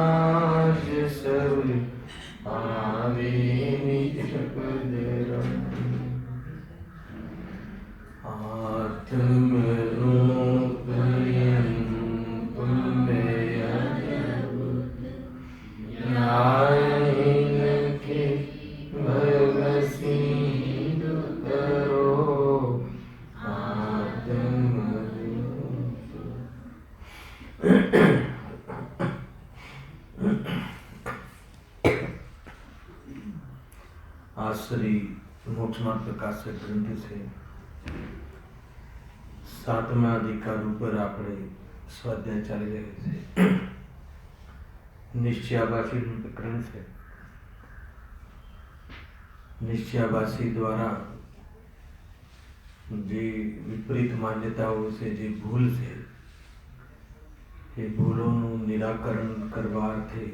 आज सब आवे निज पद आत्मरूप पुण्य न्याय के भवसीद करो आज श्री मोक्षमार्ग प्रकाशक ग्रंथ से 7મા અધિકાર ઉપર આપણે સ્વાધ્યાય ચાલી રહ્યો છે. નિશ્ચયાભાસી પ્રકરણ છે. નિશ્ચયાભાસી દ્વારા જે વિપરીત માન્યતાઓ છે, જે ભૂલ છે, એ ભૂલોનું નિરાકરણ કરવા અર્થે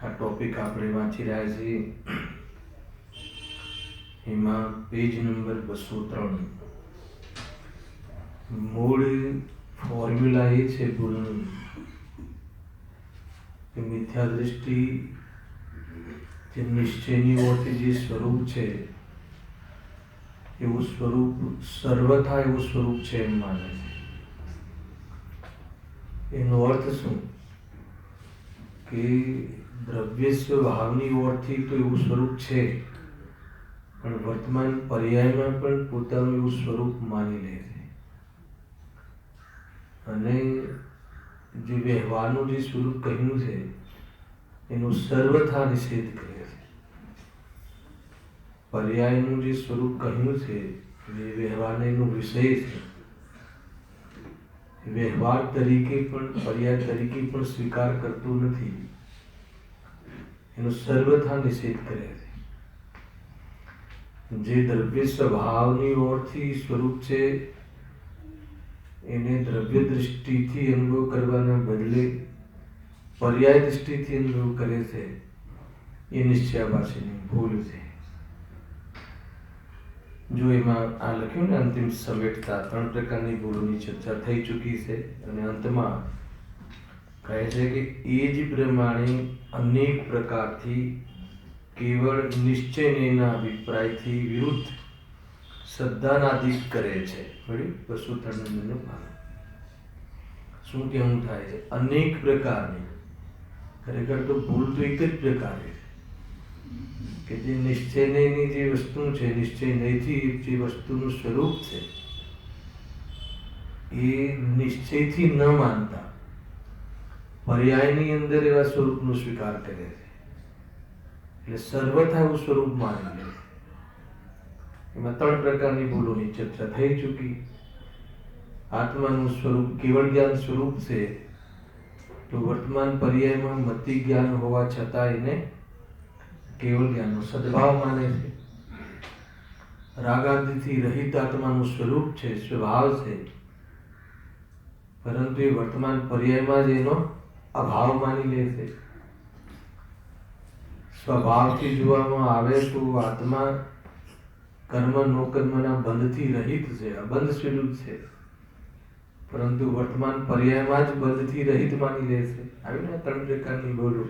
આ ટોપિક આપણે વાંચી રહ્યા છીએ. એમાં પેજ નંબર 203 મૂળ ફોર્મ્યુલા એ છે ભૂલનું કે મિથ્યા દૃષ્ટિ જે નિશ્ચયની ઓળથી જે સ્વરૂપ છે એવું સ્વરૂપ સર્વથા એવું સ્વરૂપ છે એમ માને છે. એનો અર્થ શું કે દ્રવ્ય સ્વભાવની ઓળથી તો એવું સ્વરૂપ છે, પણ વર્તમાન પર્યાયમાં પણ પોતાનું એવું સ્વરૂપ માની લે છે. અને જે વ્યવહારનું જે સ્વરૂપ કહ્યું છે એનું સર્વથા નિષેધ કરે છે. પર્યાયનું જે સ્વરૂપ કહ્યું છે જે વ્યવહારને એનું વિષય છે, વ્યવહાર તરીકે પણ પર્યાય તરીકે પણ સ્વીકાર કરતું નથી, એનો સર્વથા નિષેધ કરે છે. જે દ્રવ્ય સ્વભાવની ઓળથી સ્વરૂપ છે એને દ્રવ્ય દૃષ્ટિથી અનુભવ કરવાના બદલે પર્યાય દૃષ્ટિથી અનુભવ કરે છે, એ નિશ્ચયાભાસીની ભૂલ છે. જો એમાં આ લખ્યું ને અંતિમ સમેટતા 3 પ્રકારની ભૂલોની ચર્ચા થઈ ચૂકી છે, અને અંતમાં કહે છે કે એ જ પ્રમાણે અનેક પ્રકારથી કેવળ નિશ્ચયના અભિપ્રાયથી વિરુદ્ધ શ્રદ્ધાનાદિક કરે છે. 293 શું કેવું થાય છે? અનેક પ્રકારની. ખરેખર તો ભૂલ તો એક જ પ્રકારે છે કે જે નિશ્ચયની જે વસ્તુ છે, નિશ્ચય નહીંથી જે વસ્તુનું સ્વરૂપ છે એ નિશ્ચયથી ન માનતા પર્યાયની અંદર એવા સ્વરૂપનો સ્વીકાર કરે છે. એટલે સર્વથા એવું સ્વરૂપ માની લે. એમાં 3 પ્રકારની ભૂલોની ચર્ચા થઈ ચૂકી. આત્માનું સ્વરૂપ કેવળ જ્ઞાન સ્વરૂપ છે, તો વર્તમાન પર્યાયમાં મતિ જ્ઞાન હોવા છતાં એને કેવળ જ્ઞાનનો સદભાવ માને છે. રાગાદિથી રહિત આત્માનું સ્વરૂપ છે, સ્વભાવ છે, પરંતુ એ વર્તમાન પર્યાયમાં જ એનો અભાવ માની લે છે. સ્વભાવથી જોવામાં આવે તો આત્મા કર્મ નો કર્મના બંધથી રહિત છે, અબંધ સ્વરૂપ છે, પરંતુ વર્તમાન પર્યાયમાં જ બંધથી રહિત માની લે છે. આવીને 3 પ્રકારની ભૂલો.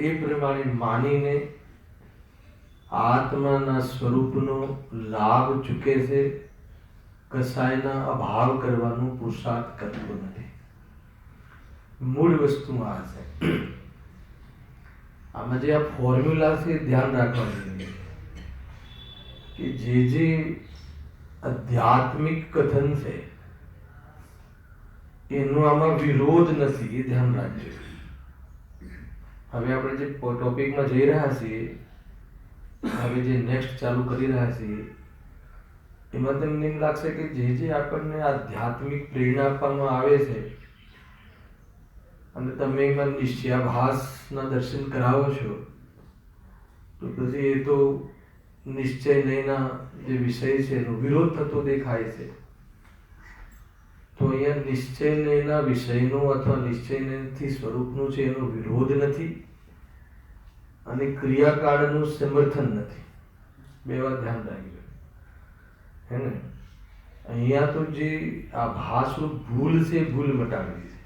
એ પ્રમાણે માનીને આત્માના સ્વરૂપનો લાભ ચૂકે છે, કસાયના અભાવ કરવાનો પુરુષાર્થ કરતો નથી. મૂળ વસ્તુ આ છે. આમાં જે આ ફોર્મ્યુલા છે ધ્યાન રાખવાનું કે જે આધ્યાત્મિક કથન છે એનો આમાં વિરોધ નથી, એ ધ્યાન રાખજો. હવે આપણે જે ટોપિકમાં જઈ રહ્યા છીએ, હવે જે નેક્સ્ટ ચાલુ કરી રહ્યા છીએ, એમાં તમને એમ લાગશે કે જે આપણને આધ્યાત્મિક પ્રેરણા આપવામાં આવે છે અને તમે એમાં નિશ્ચયાભાસના દર્શન કરાવો છો, તો પછી એ તો નિશ્ચય નહીંના જે વિષય છે એનો વિરોધ થતો દેખાય છે. તો અહીંયા નિશ્ચય નહીંના વિષયનો અથવા નિશ્ચય નહીંથી સ્વરૂપનું છે એનો વિરોધ નથી અને ક્રિયાકાળનું સમર્થન નથી. બે વાત ધ્યાન રાખજો, હે ને? અહીંયા તો જે આ ભાસરૂપ ભૂલ છે, ભૂલ મટાડવી છે.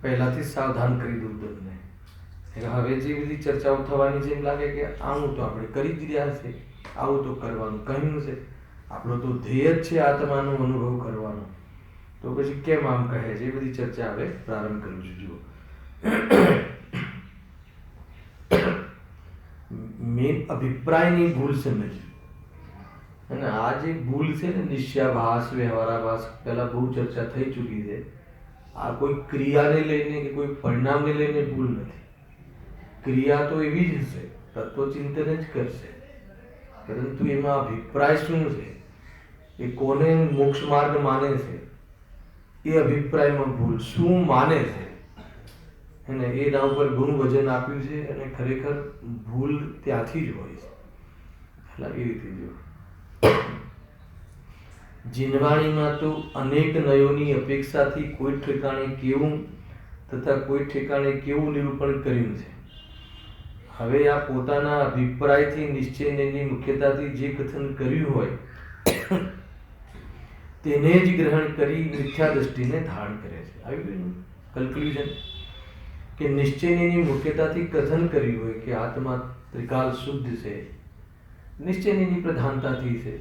પહેલાથી જ સાવધાન કરી દઉં તમને. હવે જે બધી ચર્ચાઓ થવાની છે એમ લાગે કે આવું તો આપણે કરી જ રહ્યા છે, આવું તો કરવાનું કહ્યું છે, આપણો તો ધ્યેય જ છે આત્માનો અનુભવ કરવાનો, તો પછી કેમ આમ કહે છે? એ બધી ચર્ચા હવે પ્રારંભ કરું છું. જુઓ, મેં અભિપ્રાયની ભૂલ સમજી. અને આ જે ભૂલ છે ને, નિશ્ચયાભાસ, વ્યવહારાભાસ, પહેલા બહુ ચર્ચા થઈ ચૂકી છે. આ કોઈ ક્રિયાને લઈને કે કોઈ પરિણામને લઈને ભૂલ નથી. ક્રિયા તો એવી જ હશે, તત્વચિંતન જ કરશે, પરંતુ એમાં અભિપ્રાય શું છે, એ કોને મોક્ષ માર્ગ માને છે, એ અભિપ્રાયમાં ભૂલ, શું માને છે, અને એના ઉપર ઘણું વજન આપ્યું છે. અને ખરેખર ભૂલ ત્યાંથી જ હોય છે. એટલે એ રીતે જો જીનવાણીમાં તો અનેક નયોની અપેક્ષાથી કોઈ ઠેકાણે કેવું તથા કોઈ ઠેકાણે કેવું નિરૂપણ કર્યું છે. હવે આ પોતાના અભિપ્રાયથી નિશ્ચયની મુખ્યતાથી જે કથન કર્યું હોય તેને જ ગ્રહણ કરી મિથ્યા દ્રષ્ટિને ધારણ કરે છે. આવી ગયું કન્ક્લુઝન કે નિશ્ચયની મુખ્યતાથી કથન કર્યું હોય કે આત્મા ત્રિકાલ શુદ્ધ છે, નિશ્ચયની પ્રધાનતાથી છે,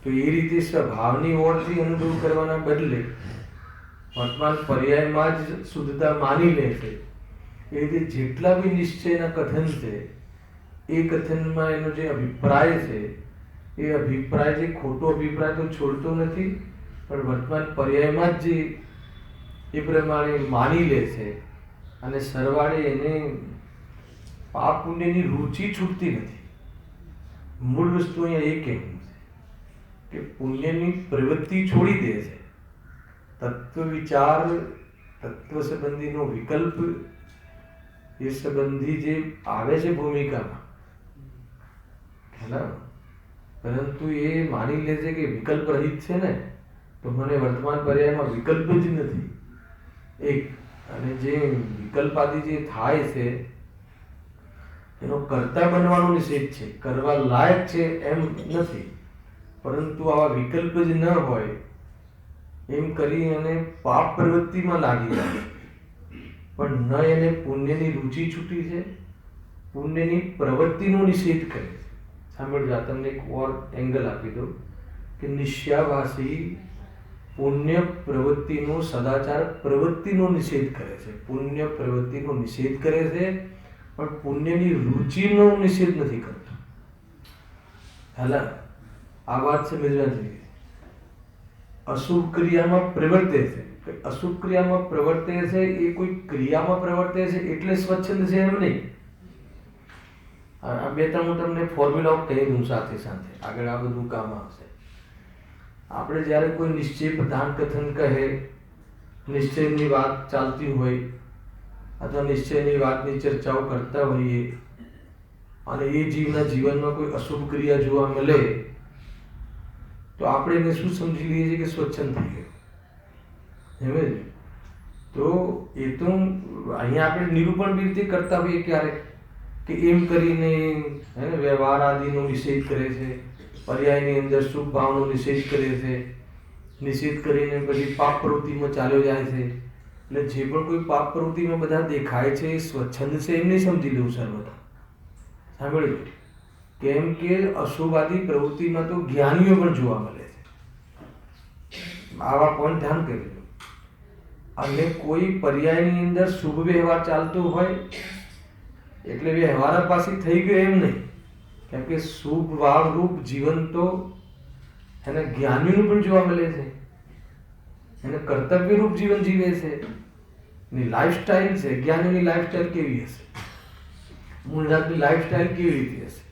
તો એ રીતે સ્વભાવની ઓળથી અનુભવ કરવાના બદલે વર્તમાન પર્યાયમાં જ શુદ્ધતા માની લે છે. એ રીતે જેટલા બી નિશ્ચયના કથન છે, એ કથનમાં એનો જે અભિપ્રાય છે, એ અભિપ્રાય જે ખોટો અભિપ્રાય તો છોડતો નથી, પણ વર્તમાન પર્યાયમાં જ જે એ પ્રમાણે માની લે છે, અને સરવાળે એને પાપ પુણ્યની રુચિ છૂટતી નથી. મૂળ વસ્તુ અહીંયા એ કહેવું છે કે પુણ્યની પ્રવૃત્તિ છોડી દે છે. તત્વ વિચાર, તત્વ સંબંધીનો વિકલ્પ, એ સંબંધી જે આવે છે ભૂમિકામાં, પરંતુ એ માની લે છે કે વિકલ્પ રહિત છે ને, તો મને વર્તમાન પર્યાયમાં વિકલ્પ જ નથી. એક, અને જે વિકલ્પાદી જે થાય છે એનો કર્તા બનવાનો નિષેધ છે, કરવા લાયક છે એમ નથી, પરંતુ આવા વિકલ્પ જ ન હોય એમ કરી અને પાપ પ્રવૃત્તિમાં લાગી જાય, પણ ન એને પુણ્યની રુચિ છૂટી છે, પુણ્યની પ્રવૃત્તિનો નિષેધ કરે છે. સાંભળજો, આ તમને એક ઓર એંગલ આપી દો કે નિશ્ચયાભાસી પુણ્ય પ્રવૃત્તિનો, સદાચાર પ્રવૃત્તિનો નિષેધ કરે છે, પુણ્ય પ્રવૃત્તિનો નિષેધ કરે છે, પણ પુણ્યની રુચિનો નિષેધ નથી કરતો. હાલા, આ વાત સમજવા જોઈએ. અશુભ ક્રિયામાં પ્રવર્તે છે, અશુભ ક્રિયામાં પ્રવર્તે છે, એ કોઈ ક્રિયામાં પ્રવર્તે છે એટલે સ્વચ્છંદ છે એમ નહીં. આ બે ત્રણ હું તમને ફોર્મ્યુલા કહી દઉં સાથે સાથે, આગળ આ બધું કામ આવશે. આપણે જ્યારે કોઈ નિશ્ચય પ્રધાન કથન કહે, નિશ્ચયની વાત ચાલતી હોય અથવા નિશ્ચયની વાતની ચર્ચાઓ કરતા હોઈએ, અને એ જીવના જીવનમાં કોઈ અશુભ ક્રિયા જોવા મળે, તો આપણે એને શું સમજી લઈએ છીએ કે સ્વચ્છંદ થઈ ગયું. સમજ? તો એ તો અહીંયા આપણે નિરૂપણ બી રીતે કરતા હોઈએ ક્યારેક, કે એમ કરીને વ્યવહાર આદિનો નિષેધ કરે છે, પર્યાયની અંદર શુભ ભાવનો નિષેધ કરે છે, નિષેધ કરીને પછી પાપ પ્રવૃત્તિમાં ચાલ્યો જાય છે. એટલે જે પણ કોઈ પાપ પ્રવૃત્તિમાં બધા દેખાય છે એ સ્વચ્છંદ છે એમ નહીં સમજી લેવું સર્વથા. સાંભળ્યું? કેમ કે અશુભાદી પ્રવૃત્તિમાં તો જ્ઞાનીઓ પણ જોવા મળે છે. આવા પોઈન્ટ ધ્યાન કરી લો. અને કોઈ પર્યાયની અંદર શુભ વ્યવહાર ચાલતો હોય એટલે વ્યવહાર પાછી થઈ ગયો એમ નહીં, કેમ કે શુભ ભાવરૂપ જીવન તો એને જ્ઞાનીનું પણ જોવા મળે છે, એને કર્તવ્યરૂપ જીવન જીવે છે, એની લાઈફસ્ટાઈલ છે. જ્ઞાનીની લાઈફસ્ટાઈલ કેવી હશે? મૂળજાતની લાઈફસ્ટાઈલ કેવી રીતે હશે?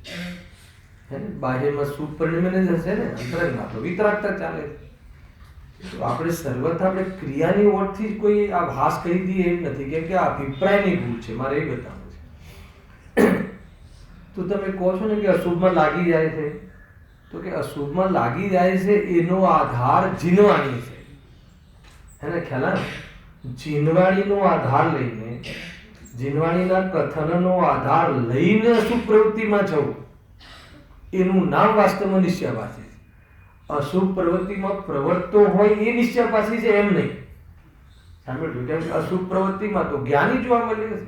બાહ્યમાં શુભ પરિણમીને જ હશે ને, અંતરંગમાં તો વિતરાગતા ચાલે છે. તો આપણે સર્વથા આપણે ક્રિયાની ઓળથી જ કોઈ આ ભાસ કરી દઈએ એમ નથી, કેમ કે આ અભિપ્રાયની ભૂલ છે. મારે એ બતાવવું છે. તો તમે કહો છો ને કે અશુભમાં લાગી જાય છે, તો કે અશુભમાં લાગી જાય છે એનો આધાર જીનવાણી છે. એને ખ્યાલ આવે? જીનવાણીનો આધાર લઈને, જીનવાણીના કથનનો આધાર લઈને અશુભ પ્રવૃત્તિમાં જવું, એનું નામ વાસ્તવમાં નિશ્ચયાભાસી છે. અશુભ પ્રવૃત્તિમાં પ્રવર્તતો હોય એ નિશ્ચયાભાસી છે એમ નહીં. સાંભળ્યું? કેમ કે અશુભ પ્રવૃત્તિમાં તો જ્ઞાની જોવા મળે છે.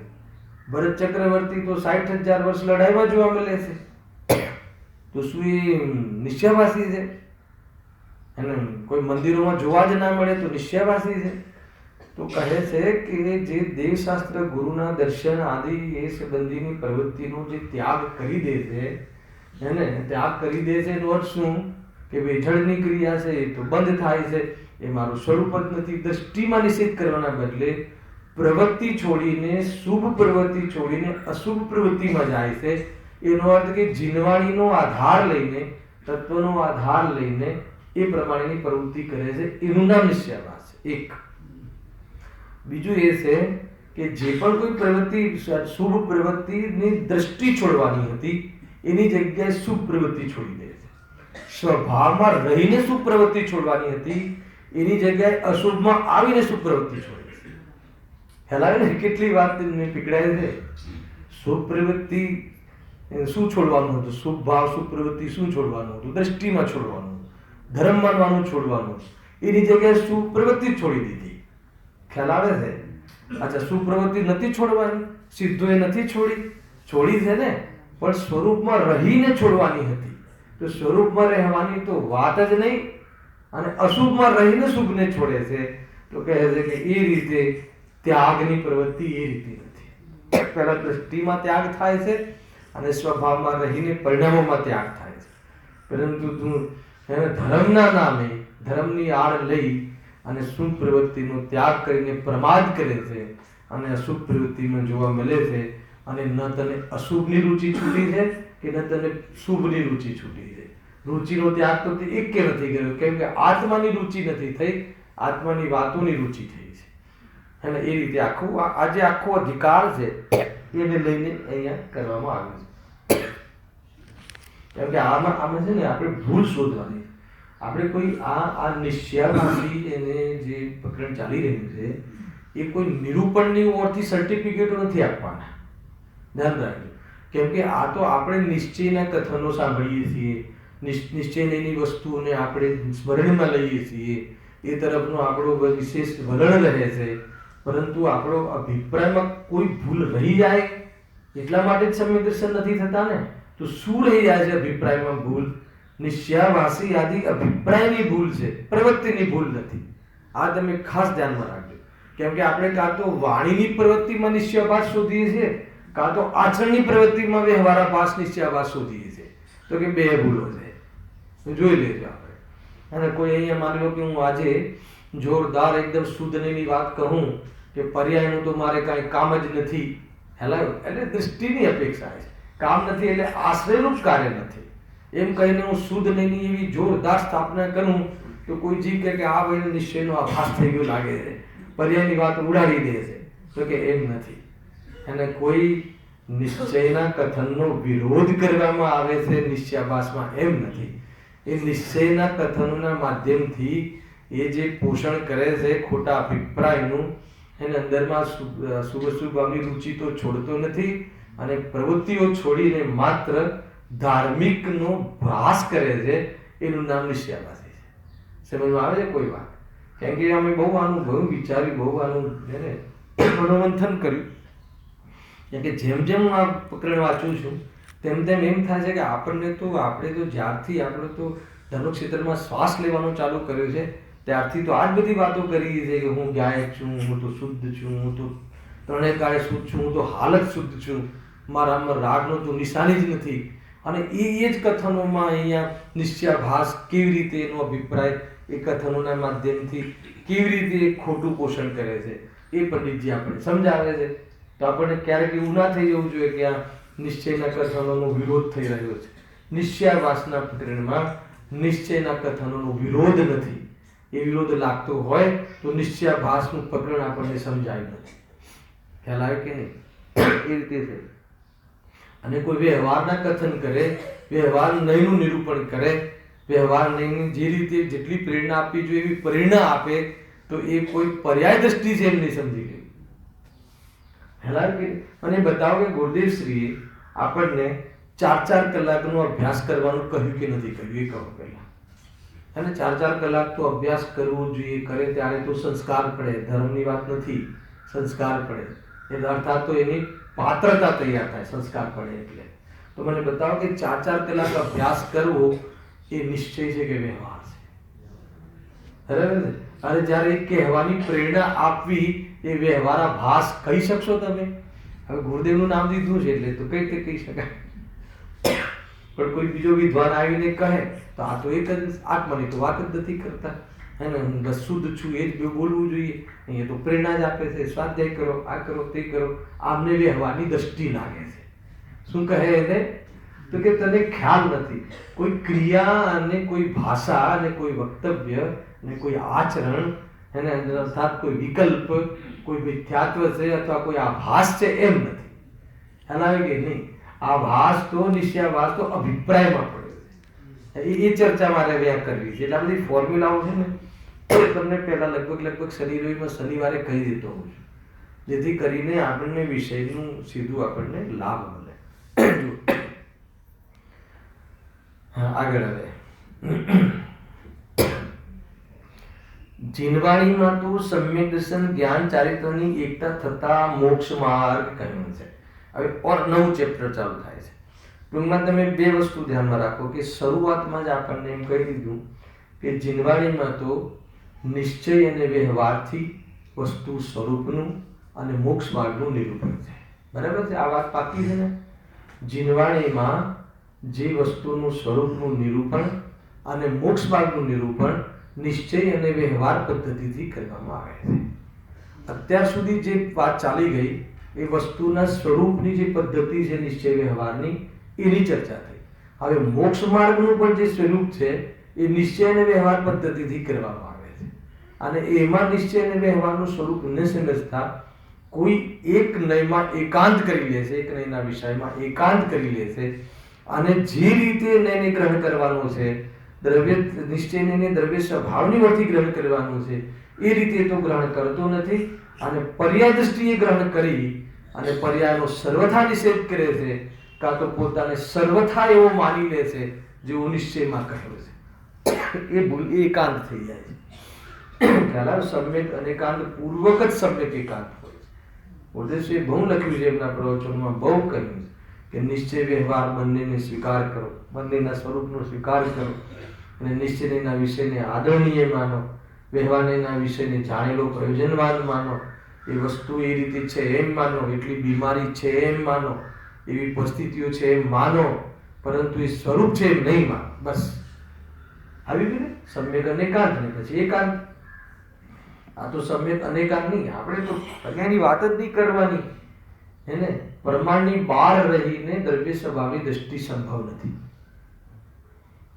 ભરત ચક્રવર્તી તો 60,000 વર્ષ લડાઈમાં જોવા મળે છે. તો શું એ નિશ્ચયવાસી છે? અને કોઈ મંદિરોમાં જોવા જ ના મળે તો નિશ્ચયવાસી છે? તો કહે છે કે જે દેવશાસ્ત્ર ગુરુના દર્શન આદિ એ સંબંધીની પ્રવૃત્તિનો જે ત્યાગ કરી દે છે, એને ત્યાગ કરી દે છે એનો અર્થ શું? કે વેઠળની ક્રિયા છે એ તો બંધ થાય છે, એ મારું સ્વરૂપ જ નથી. દ્રષ્ટિમાં નિષેધ કરવાના બદલે પ્રવૃત્તિ છોડીને, શુભ પ્રવૃત્તિ છોડીને અશુભ પ્રવૃત્તિમાં જાય છે. એનો અર્થ કે જીનવાણીનો આધાર લઈને, તત્વનો આધાર લઈને એ પ્રમાણેની પ્રવૃત્તિ કરે છે. એનું નામ નિશ્ચયવાસ છે. એક. બીજું એ છે કે જે પણ કોઈ પ્રવૃત્તિ, શુભ પ્રવૃત્તિની દ્રષ્ટિ છોડવાની હતી એની જગ્યાએ શુભ પ્રવૃત્તિ છોડી દે છે. સ્વભાવમાં રહીને શુભ પ્રવૃત્તિ છોડવાની હતી એની જગ્યાએ અશુભમાં આવીને શુભ પ્રવૃત્તિ છોડે છે. ખ્યાલ આવે ને કેટલી વાત પીકડાય છે? શુભ પ્રવૃત્તિ શું છોડવાનું હતું? શુભ ભાવ, શુભ પ્રવૃત્તિ શું છોડવાનું હતું? દ્રષ્ટિમાં છોડવાનું, ધર્મ માનવાનું છોડવાનું. એની જગ્યાએ શુભ પ્રવૃત્તિ છોડી દીધી. ખ્યાલ આવે છે? અચ્છા, શુભ પ્રવૃત્તિ નથી છોડવાની, સિદ્ધો એ નથી છોડી છે ને, પણ સ્વરૂપમાં રહીને છોડવાની હતી. તો સ્વરૂપમાં રહેવાની તો વાત જ નહીં, અને અશુભમાં રહીને શુભને છોડે છે. તો કહે છે કે એ રીતે ત્યાગની પ્રવૃત્તિ એ રીતે નથી. પહેલા દ્રષ્ટિમાં ત્યાગ થાય છે અને સ્વભાવમાં રહીને પરિણામોમાં ત્યાગ થાય છે. પરંતુ તું ધર્મના નામે, ધર્મની આડ લઈ અને શુભ પ્રવૃત્તિનો ત્યાગ કરીને પ્રમાદ કરે છે અને અશુભ પ્રવૃત્તિમાં જોવા મળે છે. અને ન તને અશુભની રુચિ છૂટી છે કે ન તને શુભની રુચિ છૂટી છે. રુચિનો ત્યાગ તો તે એક કે નથી કર્યો, કેમ કે આત્માની રુચિ નથી થઈ, આત્માની વાતોની રુચિ થઈ છે. અને એ રીતે આજે આખો અધિકાર છે એને લઈને અહીંયા કરવામાં આવે છે. કેમ કે આમાં છે ને આપણે ભૂલ શોધવાની. આપણે કોઈ આ નિશ્ચયવાસી એને જે પ્રકરણ ચાલી રહ્યું છે એ કોઈ નિરૂપણની ઓરથી સર્ટિફિકેટો નથી આપવાના. ધ્યાન રાખજો. કેમ કે આ તો આપણે નિશ્ચયના કથનો સાંભળીએ છીએ, નિશ્ચયની વસ્તુઓને આપણે સ્મરણમાં લઈએ છીએ, એ તરફનો આપણો વિશેષ વલણ રહે છે. પરંતુ આપણો અભિપ્રાયમાં કોઈ ભૂલ રહી જાય એટલા માટે જ સમ્યક દર્શન નથી થતા ને. તો શું રહી જાય છે અભિપ્રાયમાં ભૂલ? નિશ્ચયવાસી આદિ અભિપ્રાયની ભૂલ છે, પ્રવૃત્તિની ભૂલ નથી. આ તમે ખાસ ધ્યાનમાં રાખજો. કેમ કે આપણે કાં તો વાણીની પ્રવૃત્તિમાં નિશ્ચયવાસ શોધીએ છીએ, કાં તો આચરણની પ્રવૃત્તિમાં વ્યવહારાભાસ નિશ્ચયવાસ શોધીએ છીએ. તો કે બે ભૂલો છે, જોઈ લેજો આપણે. અને કોઈ અહીંયા માની લો કે હું આજે જોરદાર એકદમ શુદ્ધની વાત કહું કે પર્યાયનું તો મારે કાંઈ કામ જ નથી, હેલાયું, એટલે દૃષ્ટિની અપેક્ષા છે. કામ નથી એટલે આશ્રયનું જ કાર્ય નથી એમ કહીને હું શુદ્ધ નહીં એવી જોરદાર સ્થાપના કરું તો કોઈ જીવ કે આ ભાઈને નિશ્ચયનો આભાસ થઈ ગયો લાગે છે, પર્યાયની વાત ઉડાડી દે છે. તો કે એમ નથી. અને કોઈ નિશ્ચયના કથનનો વિરોધ કરવામાં આવે છે નિશ્ચયાભાસમાં, એમ નથી. એ નિશ્ચયના કથનોના માધ્યમથી એ જે પોષણ કરે છે ખોટા અભિપ્રાયનું, એને અંદરમાં શુભાની રુચિ તો છોડતો નથી અને પ્રવૃત્તિઓ છોડીને માત્ર ધાર્મિકનો ભાસ કરે છે. એનું નામ નિશ્ચયાભાસી છે. સમજમાં આવે છે કોઈ વાત? કેમ કે અમે બહુ આનું બહુ વિચાર્યું, બહુ આનું મનોમંથન કર્યું. કેમ કે જેમ જેમ હું આ પ્રકરણ વાંચું છું તેમ તેમ એમ થાય છે કે આપણે તો જ્યારથી આપણે તો ધર્મ ક્ષેત્રમાં શ્વાસ લેવાનો ચાલુ કર્યો છે ત્યારથી તો આ જ બધી વાતો કરી છે કે હું ગાયક છું, હું તો શુદ્ધ છું, હું તો ત્રણેય કાળે શુદ્ધ છું, હું તો હાલત શુદ્ધ છું, મારામાં રાગનો તો નિશાની જ નથી. અને એ જ કથનોમાં અહીંયા નિશ્ચયાભાસ કેવી રીતે એનો અભિપ્રાય એ કથનોના માધ્યમથી કેવી રીતે ખોટું પોષણ કરે છે એ પંડિતજી આપણે સમજાવે છે. તો આપણને ક્યારેક એવું ના થઈ જવું જોઈએ કે આ નિશ્ચયના કથનોનો વિરોધ થઈ રહ્યો છે. નિશ્ચયાભાસના પ્રકરણમાં નિશ્ચયના કથનોનો વિરોધ નથી. એ વિરોધ લાગતો હોય તો નિશ્ચયાભાસનું પ્રકરણ આપણને સમજાય નથી. ખ્યાલ આવે કે નહીં? એ રીતે છે. અને કોઈ વ્યવહારના કથન કરે, વ્યવહાર નહીંનું નિરૂપણ કરે, વ્યવહાર નહીંની જે રીતે જેટલી પ્રેરણા આપવી જોઈએ એવી પ્રેરણા આપે તો એ કોઈ પર્યાય દ્રષ્ટિ છે એમ નહીં સમજી ગયું. અને બતાવો કે ગુરુદેવશ્રીએ આપણને 4-4 કલાકનો અભ્યાસ કરવાનું કહ્યું કે નથી કહ્યું એ કહો પહેલા. અને 4-4 કલાક તો અભ્યાસ કરવો જોઈએ, કરે ત્યારે તો સંસ્કાર પડે, ધર્મની વાત નથી, સંસ્કાર પડે, એટલે અર્થાત તો એની પાત્રતા તૈયાર થાય સંસ્કાર પડે એટલે. તો મને બતાવો કે 4-4 કલાક અભ્યાસ કરવો એ નિશ્ચય છે કે વ્યવહાર છે? બરાબર ને? અને જ્યારે એ કહેવાની પ્રેરણા આપવી એ વ્યવહારાભાસ કહી શકશો તમે? હવે ગુરુદેવનું નામ દીધું છે એટલે તો કઈ રીતે કહી શકાય? પણ કોઈ બીજો વિદ્વાન આવીને કહે તો આ તો એક જ આત્માની તો વાત જ નથી કરતા, હે ને? હું બસ શુદ્ધ છું એ જ બોલવું જોઈએ. અહીંયા તો પ્રેરણા જ આપે છે, સ્વાધ્યાય કરો, આ કરો, તે કરો. આમને વ્યવહારની દ્રષ્ટિ લાગે છે. શું કહે એને? તો કે તને ખ્યાલ નથી. કોઈ ક્રિયા અને કોઈ ભાષા અને કોઈ વક્તવ્ય અને કોઈ આચરણ, એને અર્થાત કોઈ વિકલ્પ, કોઈ મિથ્યાત્વ છે અથવા કોઈ આભાસ છે એમ નથી. ખ્યાલ આવે કે નહીં? આભાસ તો નિશ્ચયાભાસ તો અભિપ્રાયમાં પડે છે. એ ચર્ચા મારે વ્યા કરવી છે. એટલે આ બધી ફોર્મ્યુલાઓ છે ને એ તમને પહેલા લગભગ શનિ રવિમાં શનિવારે કહી દેતો હોઉં છું, જેથી કરીને આપણને વિષયનું સીધું આપણને લાભ મળે. આગળ હવે જીનવાણીમાં તો સમ્યક દર્શન જ્ઞાન ચારિત્રની એકતા થતા મોક્ષ માર્ગ કહ્યું છે. હવે ઓર નવું ચેપ્ટર ચાલુ થાય છે. ટૂંકમાં તમે બે વસ્તુ ધ્યાનમાં રાખો કે શરૂઆતમાં જ આપણને એમ કહી દીધું કે જીનવાણીમાં તો નિશ્ચય અને વ્યવહારથી વસ્તુ સ્વરૂપનું અને મોક્ષ માર્ગનું નિરૂપણ છે. બરાબર છે? આ વાત પાકી છે ને? જીનવાણીમાં જે વસ્તુનું સ્વરૂપનું નિરૂપણ અને મોક્ષ માર્ગનું નિરૂપણ નિશ્ચય અને વ્યવહાર પદ્ધતિથી કરવામાં આવે છે. અત્યાર સુધી જે વાત ચાલી ગઈ એ વસ્તુના સ્વરૂપની જે પદ્ધતિ છે નિશ્ચય વ્યવહારની, એની ચર્ચા થઈ. હવે મોક્ષ માર્ગનું પણ જે સ્વરૂપ છે એ નિશ્ચય અને વ્યવહાર પદ્ધતિથી કરવામાં આવે છે. અને એમાં નિશ્ચય અને વ્યવહારનું સ્વરૂપ ન સમજતા કોઈ એક નયમાં એકાંત કરી લે છે, એક નયના વિષયમાં એકાંત કરી લે છે અને જે રીતે નયને ગ્રહણ કરવાનો છે, દ્રવ્ય નિશ્ચયને દ્રવ્ય સ્વભાવની વળથી ગ્રહણ કરવાનું છે, એ રીતે તો ગ્રહણ કરતો નથી અને પર્યાય દ્રષ્ટિએ ગ્રહણ કરી અને પર્યાયનો સર્વથા નિષેધ કરે છે, કાં તો પોતાને સર્વથા એવો માની લે છે જેવો નિશ્ચયમાં કહ્યો છે. એ ભૂલ એ એકાંત થઈ જાય છે. ખ્યાલ સમ્યક અનેકાંત પૂર્વક જ સમ્યક એકાંત હોય છે. ઉદ્દેશ્ય બહુ લખ્યું છે એમના પ્રવચનમાં, બહુ કહ્યું છે કે નિશ્ચય વ્યવહાર બંનેને સ્વીકાર કરો, બંનેના સ્વરૂપનો સ્વીકાર કરો અને નિશ્ચયના વિષયને આદરણીય માનો, વ્યવહારના વિષયને જાણેલો પ્રયોજનવાદ માનો, એ વસ્તુ એ રીતે છે એમ માનો, એટલી બીમારી છે એમ માનો, એવી પરિસ્થિતિઓ છે એમ માનો, પરંતુ એ સ્વરૂપ છે એમ નહીં માનો. બસ આવી ગયું ને? સમ્યક અનેકાંત ને પછી એકાંત. આ તો સમ્યક અનેકાંત નહીં, આપણે તો અહીંયાની વાત જ નહીં કરવાની, એને પ્રમાણની બહાર રહીને દ્રવ્ય સ્વભાવની દ્રષ્ટિ સંભવ નથી.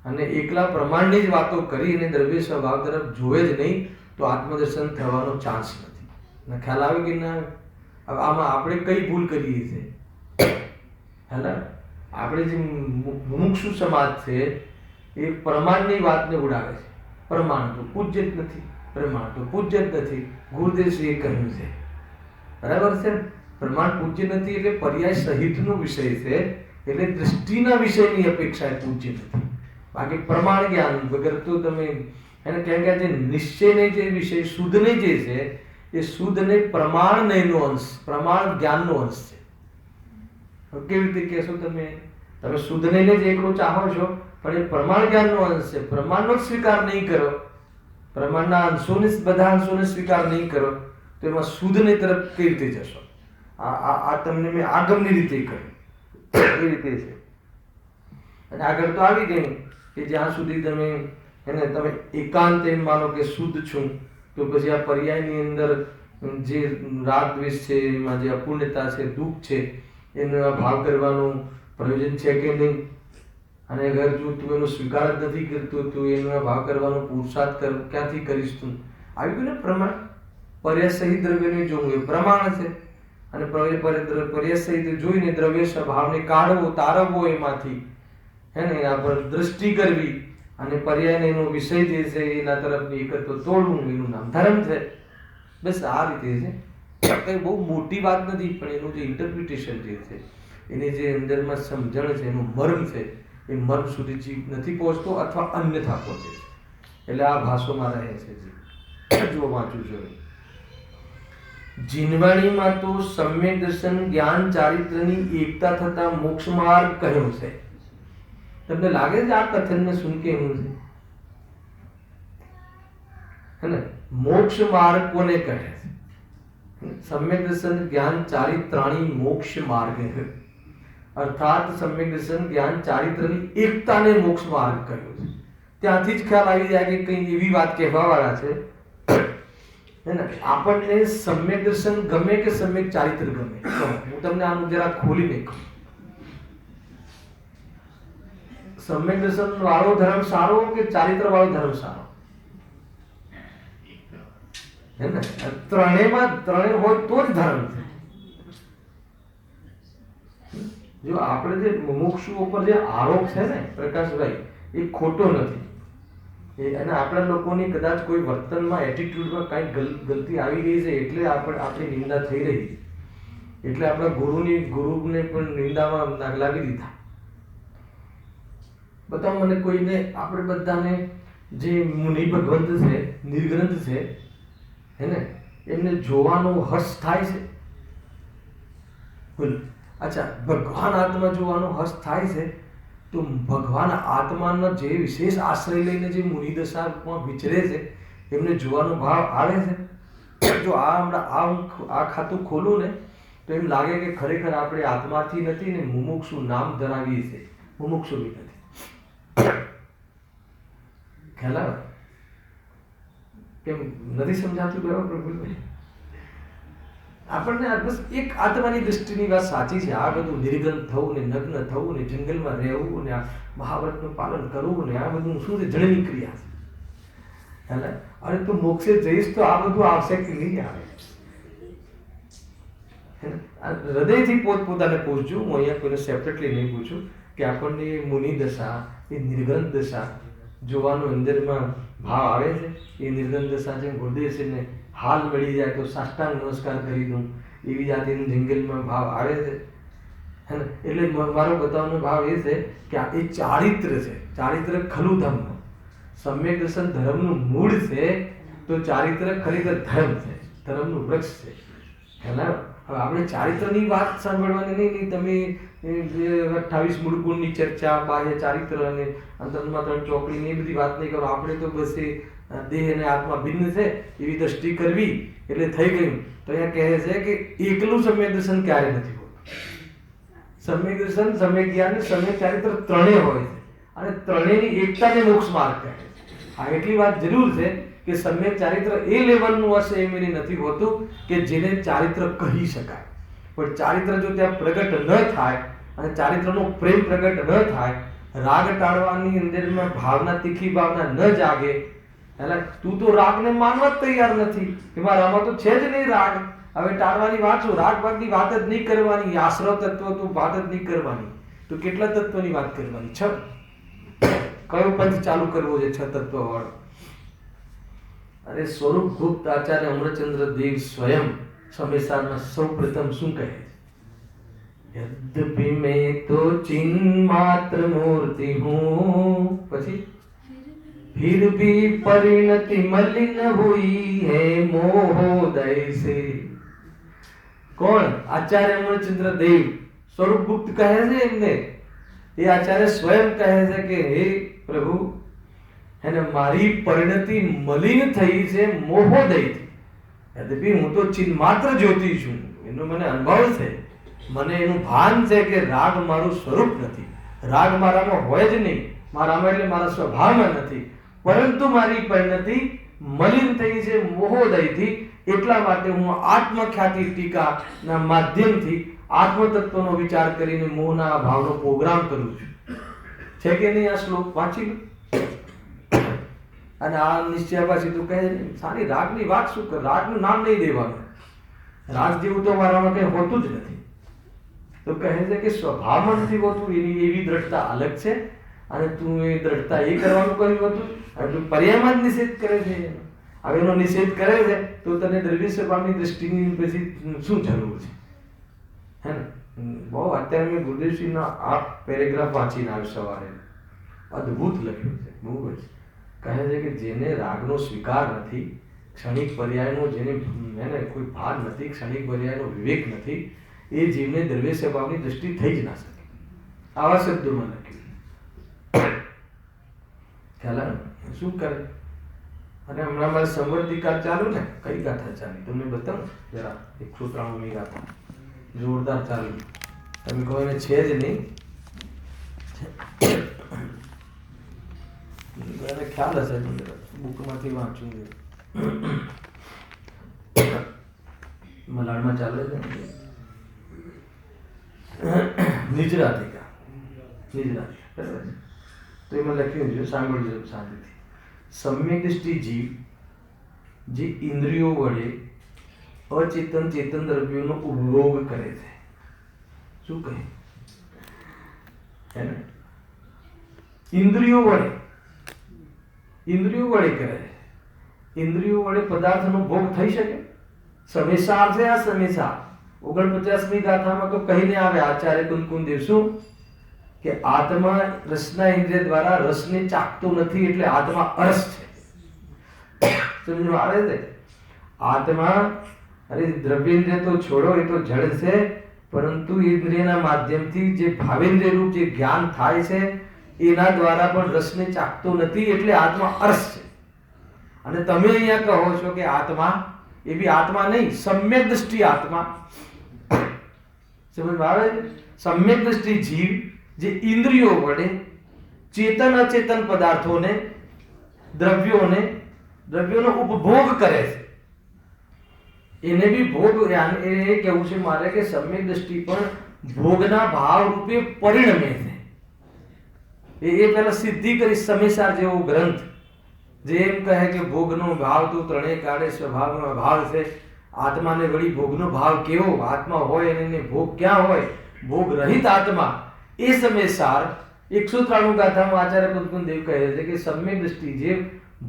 અને એકલા પ્રમાણની જ વાતો કરી અને દ્રવ્ય સ્વભાવ તરફ જોવે જ નહીં તો આત્મદર્શન થવાનો ચાન્સ નથી. ખ્યાલ આવે કે ના? હવે આમાં આપણે કઈ ભૂલ કરીએ છીએ? હેલા આપણે જે મુમુક્ષુ સમાજ છે એ પ્રમાણની વાતને ઉડાવે છે. પ્રમાણ તો પૂજ્ય જ નથી, પ્રમાણ તો પૂજ્ય જ નથી. ગુરુદેવશ્રીએ કહ્યું છે, બરાબર છે? પ્રમાણ પૂજ્ય નથી એટલે પર્યાય સહિતનો વિષય છે, એટલે દૃષ્ટિના વિષયની અપેક્ષા એ પૂજ્ય નથી. બાકી પ્રમાણ જ્ઞાન વગર તો તમે એને કેમ કે જે નિશ્ચયને જે વિષય શુદ્ધને જે છે એ શુદ્ધને પ્રમાણ નયનો અંશ, પ્રમાણ જ્ઞાનનો અંશ છે. કેવી રીતે કહેશો તમે? તમે શુદ્ધને જ એકલો ચાહો છો પણ એ પ્રમાણ જ્ઞાનનો અંશ છે. પ્રમાણનો જ સ્વીકાર નહીં કરો, પ્રમાણના અંશોને બધા અંશોને સ્વીકાર નહીં કરો તો એમાં શુદ્ધને તરફ કઈ રીતે જશો? આ તમને મેં આગમની રીતે કહ્યું, એ રીતે છે. અને આગળ તો આવી ગઈ કે જ્યાં સુધી તમે એકાંત એમ માનો કે શુદ્ધ છું તો પછી આ પર્યાયની અંદર જે રાગ દ્વેષ છે, એમાં જે અપૂર્ણતા છે, દુઃખ છે, એનો ભાવ કરવાનું પ્રયોજન છે કે નહીં? અને અગર જો તું એનો સ્વીકાર જ નથી કરતો તો એનો ભાવ કરવાનો પુરુષાર્થ ક્યાંથી કરીશ તું? આવી ગયું ને પ્રમાણ? પર્યાય સહિત દ્રવ્યને જોવું એ પ્રમાણ છે. અને પર્યાય સહિત જોઈને દ્રવ્ય સ્વભાવને કાઢવો, તારવવો એમાંથી, હે ને, એના પર દ્રષ્ટિ કરવી અને પર્યાયને એનો વિષય જે છે એના તરફની એકત્વ તોડવું, એનું નામ ધર્મ છે. બસ આ રીતે છે. કંઈ બહુ મોટી વાત નથી, પણ એનું જે ઇન્ટરપ્રિટેશન જે છે, એની જે અંદરમાં સમજણ છે, એનું મર્મ છે, એ મર્મ સુધી નથી પહોંચતો અથવા અન્યથા પહોંચે છે. એટલે આ ભાષોમાં રહે છે. જો વાંચું છું, જીનવાણીમાં તો સમ્યક દર્શન જ્ઞાન ચારિત્રની એકતા થતા મોક્ષ માર્ગ કહ્યો છે. તમને લાગે છે આ કથનને સુન કે એવું છે? है ना? मोक्ष मार्ग कोने कहे? सम्यक दर्शन ज्ञान चारित्राणी मोक्ष मार्ग है. अर्थात सम्यक दर्शन ज्ञान चारित्रनी એકતાને મોક્ષ માર્ગ કહ્યો છે. ત્યાંથી જ ખ્યાલ આવી જાય કે કઈ એવી વાત કહેવા વાળા છે, હે ને? આપણને સમ્યક દર્શન ગમે કે સમ્યક ચારિત્ર ગમે? હું તમને આનું જરા ખોલીને કહું. સમ્યક દર્શન વાળો ધર્મ સારો કે ચારિત્ર વાળો ધર્મ સારો? હે ને? ત્રણેય હોય તો જ ધર્મ છે. જો આપણે જે મુમુક્ષુ ઉપર જે આરોપ છે ને પ્રકાશભાઈ, એ ખોટો નથી. અને આપણા લોકોની કદાચ કોઈ વર્તનમાં એટીટ્યુડમાં કઈ ગલતી આવી ગઈ છે એટલે આપણી નિંદા થઈ રહી છે. એટલે આપણા ગુરુને પણ નિંદામાં લાવી દીધા. બતાવો મને કોઈને, આપણે બધાને જે મુનિ ભગવંત છે, નિર્ગ્રંથ છે, હે ને, એમને જોવાનો હર્ષ થાય છે? બોલો. અચ્છા, ભગવાન આત્મા જોવાનો હર્ષ થાય છે તો ભગવાન આત્માનો જે વિશેષ આશ્રય લઈને જે મુનિ દશામાં વિચરે છે એમને જોવાનો ભાવ આવે છે? જો આ ખાતું ખોલું ને તો એમ લાગે કે ખરેખર આપણે આત્માથી નથી ને મુમુક્ષુ નામ ધરાવીએ છીએ. મુમુક્ષુ બી નથી. ખ્યાલ આવે? કેમ નથી સમજાતું? બરાબર. આપણને બસ એક આત્માની દૃષ્ટિની વાત સાચી છે. આ બધું નિર્ગન થવું ને નગ્ન થવું ને જંગલમાં રહેવું ને આ મહાવ્રતનું પાલન કરવું ને આ બધું શું છે? જળની ક્રિયા છે. એટલે અરે તું મોક્ષે જઈશ તો આ બધું આવશે કે નહીં આવે? હૃદયથી પોતપોતાને પૂછજો. હું અહીંયા કોઈને સેપરેટલી નહીં પૂછું કે આપણને મુનિ દશા, એ નિર્ગન દશા જોવાનો અંદરમાં ભાવ આવે છે? એ નિર્ગન દશા છે, ગુરુદેવ છે ને હાલ મળી જાય તો સાષ્ટાંગ નમસ્કાર કરી દઉં એવી જાતિનું જંગલમાં ભાવ આવે છે, હે ને? એટલે મારો બતાવવાનો ભાવ એ છે કે આ એ ચારિત્ર છે. ચારિત્ર ખલું ધર્મ. સમ્યક દર્શન ધર્મનું મૂળ છે તો ચારિત્ર ખરેખર ધર્મ છે, ધર્મનું વૃક્ષ છે. ખ્યાલ? હવે આપણે ચારિત્રની વાત સાંભળવાની નહીં. તમે 28 મૂળગુણની ચર્ચા, બાહ્ય ચારિત્ર અને અંતરમાં 3 ચોકડી ને એ બધી વાત નહીં કરો. આપણે તો બસ એ દેહ અને આત્મા ભિન્ન છે એવી દ્રષ્ટિ કરવી એટલે થઈ ગયું. તો અહીંયા કહે છે કે એકલું સમ્યક દર્શન ક્યારે નથી હોતું. સમ્યક દર્શન, સમ્યક જ્ઞાન, સમ્યક ચારિત્ર ત્રણેય હોય છે અને ત્રણેયની એકતાને મોક્ષ માર્ગ કહે છે. હા, એટલી વાત જરૂર છે કે સમ્યક ચારિત્ર એ લેવલનું હશે એમ એને નથી હોતું કે જેને ચારિત્ર કહી શકાય. પણ ચારિત્ર જો ત્યાં પ્રગટ ન થાય અને ચારિત્રનો પ્રેમ પ્રગટ ન થાય, રાગ ટાળવાની અંદરમાં ભાવના, તીખી ભાવના ન જાગે, એટલે તું તો રાગને માનવા જ તૈયાર નથી કે મારામાં તો છે જ નહીં રાગ. હવે ટાળવાની વાત શું? રાગ ભાગની વાત જ નહીં કરવાની. આશ્રવ તત્વ તો વાત જ નહીં કરવાની. તો કેટલા તત્વની વાત કરવાની? 6. કયો પંચ ચાલુ કરવો છે? 6 તત્વ વાળો. અરે સ્વરૂપ ગુપ્ત આચાર્ય અમરચંદ્ર દેવ સ્વયં સમેસામાં સૌ પ્રથમ શું કહે છે? યદ્યપિ મેં તો ચિન્ન માત્ર મૂર્તિ હું, પછી फिर भी परिणति मलिन हुई है मोहोदय से. કોણ? આચાર્ય અમરચંદ્ર દેવ સ્વરૂપ ગુપ્ત કહે છે એમને. એ આચાર્ય સ્વયં કહે છે કે હે પ્રભુ, એને મારી પરિણતિ મલિન થઈ છે મોહોદયથી. યદ્યપિ હું તો ચિન્ન માત્ર જ્યોતિ છું, એનો મને અનુભવ છે, મને એનું ભાન છે કે રાગ મારું સ્વરૂપ નથી, રાગ મારામાં હોય જ નહીં, મારામાં એટલે મારા સ્વભાવમાં નથી. પરંતુ મારી પરિણતિ મલિન થઈ છે મોહોદયથી. એટલા માટે હું આત્મખ્યાતિ ટીકાના માધ્યમથી આત્મતત્વનો વિચાર કરીને મોહના ભાવનો પ્રોગ્રામ કરું છું. છે કે નહીં? આ શ્લોક વાંચી લો. અને આ નિશ્ચય પછી તું કહે સારી રાગની વાત શું કર? રાગનું નામ નહીં દેવાનું. રાગ જેવું તો મારામાં કંઈ હોતું જ નથી. તો કહે છે કે સ્વભાવમાં નથી હોતું, એની એવી દ્રઢતા અલગ છે. અને તું એ દ્રઢતા એ કરવાનું કહ્યું હતું અને તું પર્યાયમાં જ નિષેધ કરે છે. હવે એનો નિષેધ કરે છે તો તને દ્રવ્ય સ્વભાવની દ્રષ્ટિની પછી શું જરૂર છે? હે ને? બહુ અત્યારે મેં ગુરુદેવશ્રીનો આ પેરેગ્રાફ વાંચીને આવ્યો સવારે. અદ્ભુત લખ્યું છે, બહુ જ. કહે છે કે જેને રાગનો સ્વીકાર નથી, ક્ષણિક પર્યાયનો જેને એને કોઈ ભાન નથી, ક્ષણિક પર્યાયનો વિવેક નથી, એ જીવને દ્રવ્ય સ્વભાવની દ્રષ્ટિ થઈ જ ના શકે. આવા શબ્દોમાં લખ્યું. ખ્યાલ આવે? શું કરે? અને હમણાં મારે સંવર્તિકાર ચાલુ ને, કઈ ગાથા ચાલી તમને બતાવું જરા. 193મી ગાથા જોરદાર ચાલુ. તમે કહો એને છે જ નહીં, મને ખ્યાલ હશે, બુકમાંથી વાંચું. મલાડમાં ચાલે છે નિજરાધિકા. બરાબર. તો એમાં લખ્યું છે, સાંભળજો શાંતિથી. સમ્યક દૃષ્ટિ જીવ જે ઇન્દ્રિયો વડે અચેતન ચેતન દ્રવ્યોનો ઉપભોગ કરે છે. શું કહે? ઇન્દ્રિયો વડે કરે છે. ઇન્દ્રિયો વડે પદાર્થનો ભોગ થઈ શકે? સમેસાર છે આ સમેસાર. 49મી ગાથામાં તો કહીને આવે આચાર્ય કુંકુમદેવ શું કે આત્મા રસના ઇન્દ્રિય દ્વારા રસને ચાખતો નથી, એટલે આત્મા અરસ છે. સમજમાં આવે છે? આત્મા અરે દ્રવ્યેન્દ્રિય તો છોડો, એ તો જડ છે, પરંતુ ઇન્દ્રિયના માધ્યમથી જે ભાવેન્દ્રિય રૂપ જે જ્ઞાન થાય છે એના દ્વારા પણ રસને ચાખતો નથી, એટલે આત્મા અરસ છે. અને તમે અહીંયા કહો છો કે આત્મા એ બી આત્મા નહીં, સમ્યક દ્રષ્ટિ આત્મા. સમજમાં આવે છે? સમ્યક દ્રષ્ટિ જીવ જે ઇન્દ્રિયો વડે ચેતન અચેતન પદાર્થોને દ્રવ્યોનો ઉપભોગ કરે છે. એને બી ભોગ, એ કેવું છે મારે કે સમ્યક દ્રષ્ટિ પણ ભોગના ભાવ રૂપે પરિણમે છે. એ પહેલા સિદ્ધિ કરી. સમેસાર જેવો ગ્રંથ જે એમ કહે કે ભોગનો ભાવ તો ત્રણેય કાળે સ્વભાવનો ભાવ છે. આત્માને વળી ભોગનો ભાવ કેવો? આત્મા હોય અને એને ભોગ ક્યાં હોય? ભોગ રહિત આત્મા. એ સમેસાર 193 ગાથામાં આચાર્ય કુંકુમદેવ કહે છે કે સમ્યક દ્રષ્ટિ જે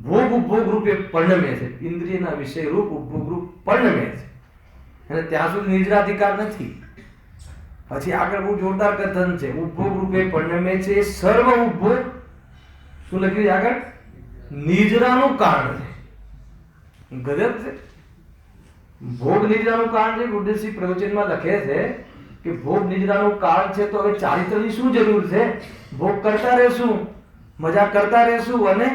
ભોગ ઉપભોગ રૂપે પરિણમે છે, ઇન્દ્રિયના વિષય રૂપ ઉપભોગ રૂપ પરિણમે છે, અને ત્યાં સુધી નિજરાધિકાર નથી. પછી આગળ બહુ જોરદાર કથન છે. ઉપભોગ રૂપે પરિણમે છે સર્વ ઉપભોગ. શું લખ્યું છે આગળ? નિજરાનું કારણ છે. ગજબ છે. ભોગ નિજરાનું કારણ છે. ગુરુદેવસિંહ પ્રવચનમાં લખે છે કે ભોગ નિજરાનું કારણ છે, તો હવે ચારિત્રની શું જરૂર છે? ભોગ કરતા રહેશું, મજા કરતા રહેશું અને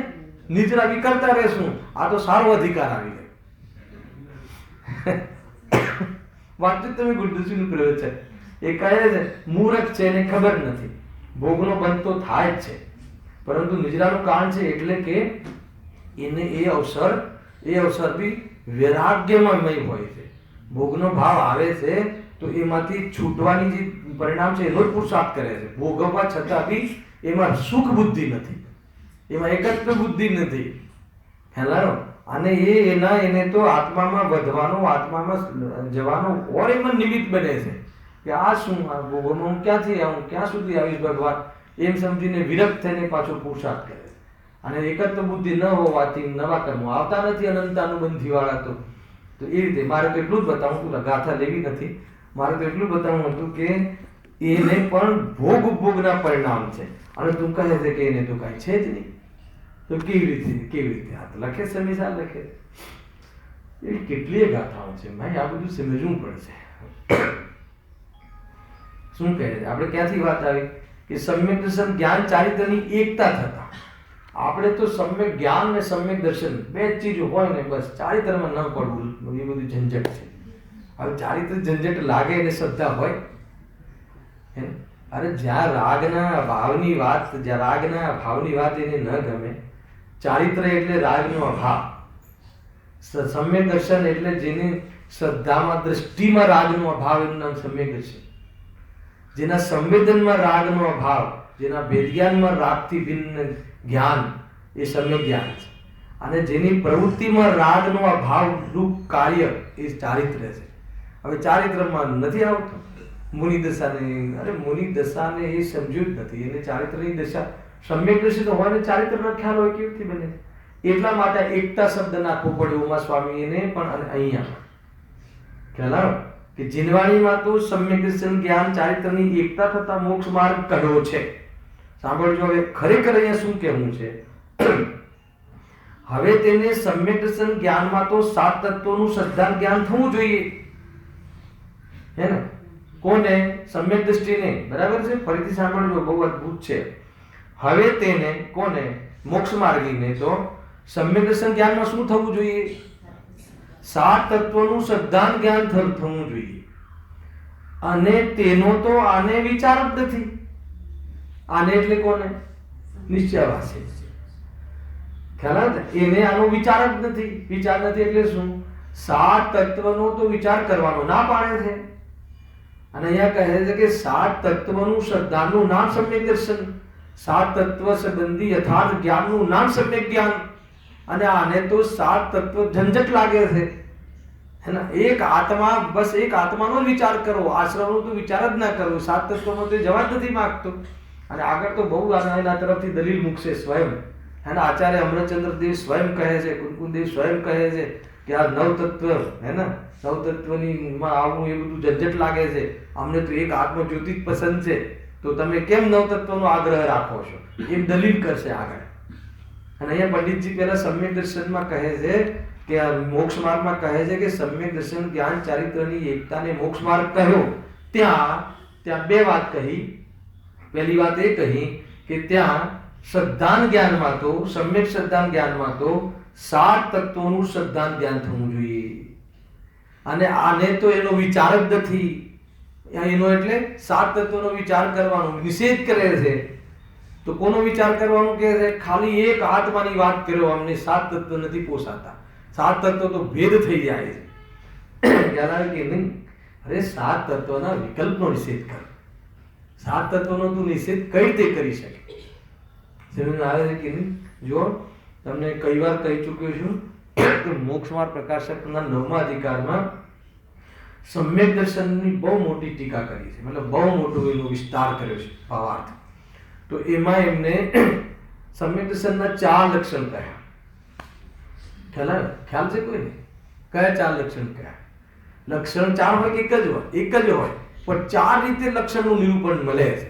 નિદ્રા બી કરતા રહેશું. આ તો સારો અધિકાર આવી ગયો. વાંચ્યું તમે ગુરુદેવસિંહનું પ્રવચન? એ કહે છે મૂર્ખ છે એને ખબર નથી, ભોગનો બંધ તો થાય જ છે, પરંતુ નિજરાનું કારણ છે એટલે કે એને એ અવસર બી વૈરાગ્યમાં મય હોય છે. ભોગનો ભાવ આવે છે તો એમાંથી છૂટવાની જે પરિણામ છે એનો જ પુરુષાર્થ કરે છે. ભોગવવા છતાં બી એમાં સુખ બુદ્ધિ નથી, એમાં એકત્વ બુદ્ધિ નથી. હેલાનો અને એને તો આત્મામાં વધવાનો, આત્મામાં જવાનો ઓર એમાં નિમિત્ત બને છે કે આ શું, આ ભોગવમાં હું ક્યાંથી આવું, ક્યાં સુધી આવીશ ભગવાન, એમ સમજીને વિરક્ત થઈને પાછો પુરુષાર્થ કરે. અને એકત્વ બુદ્ધિ ન હોવાથી નવા કર્મો આવતા નથી, અનંતાનુબંધી વાળા. તો એ રીતે મારે તો એટલું જ બતાવું હતું, ગાથા લેવી નથી, મારે તો એટલું બતાવવું હતું કે એને પણ ભોગ ઉપભોગના પરિણામ છે. અને તું કહે છે કે એને તો કાંઈ છે જ નહીં, તો કેવી રીતે હાથ લખે? સમીસા લખે. એવી કેટલીય ગાથાઓ છે ભાઈ, આ બધું સમજવું પડશે. શું કહે છે? આપણે ક્યાંથી વાત આવી કે સમ્યક દર્શન જ્ઞાન ચારિત્રની એકતા થતા. આપણે તો સમ્યક જ્ઞાન ને સમ્યક દર્શન બે જ ચીજ હોય ને બસ, ચારિત્રમાં ન પડવું, એ બધું ઝંઝટ છે. હવે ચારિત્ર ઝંઝટ લાગે અને શ્રદ્ધા હોય. અરે જ્યાં રાગના ભાવની વાત એને ન ગમે, ચારિત્ર એટલે રાગનો અભાવ, સમ્યક દર્શન એટલે જેની શ્રદ્ધામાં દ્રષ્ટિમાં રાગનો અભાવ એનું નામ સમ્યક દર્શન. જેના સંવેદનમાં રાગનો અભાવ, જેના વેદજ્ઞાનમાં રાગથી ભિન્ન જ્ઞાન, એ સમ્યક જ્ઞાન છે. અને જેની પ્રવૃત્તિમાં રાગનો અભાવ રૂપ કાર્ય, એ ચારિત્ર છે. હવે ચારિત્રમાં નથી આવતું મુનિ દશાને એ સમજ્યું જ નથી. એને ચારિત્રની દશા સમ્યક દર્શન હોય ને ચારિત્રનો ખ્યાલ હોય, કેવી બને? એટલા માટે એકતા શબ્દ નાખવો પડ્યો ઉમા સ્વામીને પણ અને અહીંયા ખ્યાલ આવ્યો કે જીનવાણીમાં તો સમ્યક દર્શન જ્ઞાન ચારિત્રની એકતા થતા મોક્ષ માર્ગ કઢો છે. સાંભળજો હવે ખરેખર અહીંયા શું કહેવું છે હવે તેને સમ્યક દર્શન જ્ઞાનમાં તો 7 તત્વોનું શ્રદ્ધાન જ્ઞાન થવું જોઈએ, હે ને? કોને? સમ્યક દ્રષ્ટિને. બરાબર છે? ફરીથી સાંભળજો, બહુ અદ્ભુત છે. હવે તેને કોને? મોક્ષ માર્ગીને તો સમ્યક દર્શન જ્ઞાનમાં શું થવું જોઈએ? 7 તત્વોનું શ્રદ્ધાન જ્ઞાન થવું જોઈએ. અને તેનો તો આને વિચાર જ નથી. આને એટલે કોને? નિશ્ચયવાસી. ખ્યાલ આવે? એને આનો વિચાર જ નથી. વિચાર નથી એટલે શું? 7 તત્વનો તો વિચાર કરવાનો ના પાડે છે. અને અહીંયા કહે છે કે 7 તત્વનું શ્રદ્ધાનું નામ સમ્યક દર્શન, 7 તત્વ સંબંધી યથાર્થ જ્ઞાનનું નામ સમ્યક જ્ઞાન. અને આને તો 7 તત્વ ઝંઝટ લાગે છે, હે ને? એક આત્મા, બસ એક આત્માનો જ વિચાર કરો, આશ્રમનો તો વિચાર જ ના કરો. 7 તત્વનો તો જવા જ નથી માંગતો. અને આગળ તો બહુ એના તરફથી દલીલ મૂકશે સ્વયં, હે ને? આચાર્ય અમરચંદ્ર દેવ સ્વયં કહે છે, કુંકુદેવ સ્વયં કહે છે કે આ 9 તત્વ, હે ને, 9 તત્વની માં આવવું એ બધું ઝંઝટ લાગે છે. અમને તો એક આત્મ જ્યોતિ જ પસંદ છે, તો તમે કેમ 9 તત્વનો આગ્રહ રાખો છો? એમ દલીલ કરશે આગળ. અને અહીંયા પંડિતજી પહેલા સમ્યક દર્શનમાં કહે છે કે મોક્ષ માર્ગમાં કહે છે કે સમ્યક દર્શન જ્ઞાન ચારિત્રની એકતાને મોક્ષ માર્ગ કહ્યો. ત્યાં બે વાત કહી. પહેલી વાત એ કહી કે ત્યાં શ્રદ્ધાન જ્ઞાનમાં તો, સમ્યક શ્રદ્ધાન જ્ઞાનમાં તો 7 તત્વોનું શ્રદ્ધાન જ્ઞાન થવું જોઈએ. અને આને તો એનો વિચાર જ નથી. એનો એટલે 7 તત્વોનો વિચાર કરવાનો નિષેધ કરે છે. તો કોનો વિચાર કરવાનું કહે છે? ખાલી એક આત્માની વાત કર્યો, અમને 7 તત્વ નથી પોસાતા. 7 તત્વ તો ભેદ થઈ જાય છે. ખ્યાલ આવે કે નહીં? અરે 7 તત્વના વિકલ્પનો નિષેધ કર. 7 તત્વનો તું નિષેધ કઈ રીતે કરી શકે? સમજ આવે છે કે નહીં? જો તમને કઈ વાર કહી ચૂક્યો છું કે મોક્ષમાર્ગ પ્રકાશકના 9મા અધિકારમાં સમ્યક દર્શનની બહુ મોટી ટીકા કરી છે, મતલબ બહુ મોટો એનો વિસ્તાર કર્યો છે ભાવાર્થ. તો એમાં એમને સમ્યક દર્શનના 4 લક્ષણ કહ્યા. ખ્યાલ છે કોઈને? કયા 4 લક્ષણ કયા? લક્ષણ 4 હોય કે એક જ હોય? એક જ હોય, પણ 4 રીતે લક્ષણનું નિરૂપણ મળે છે.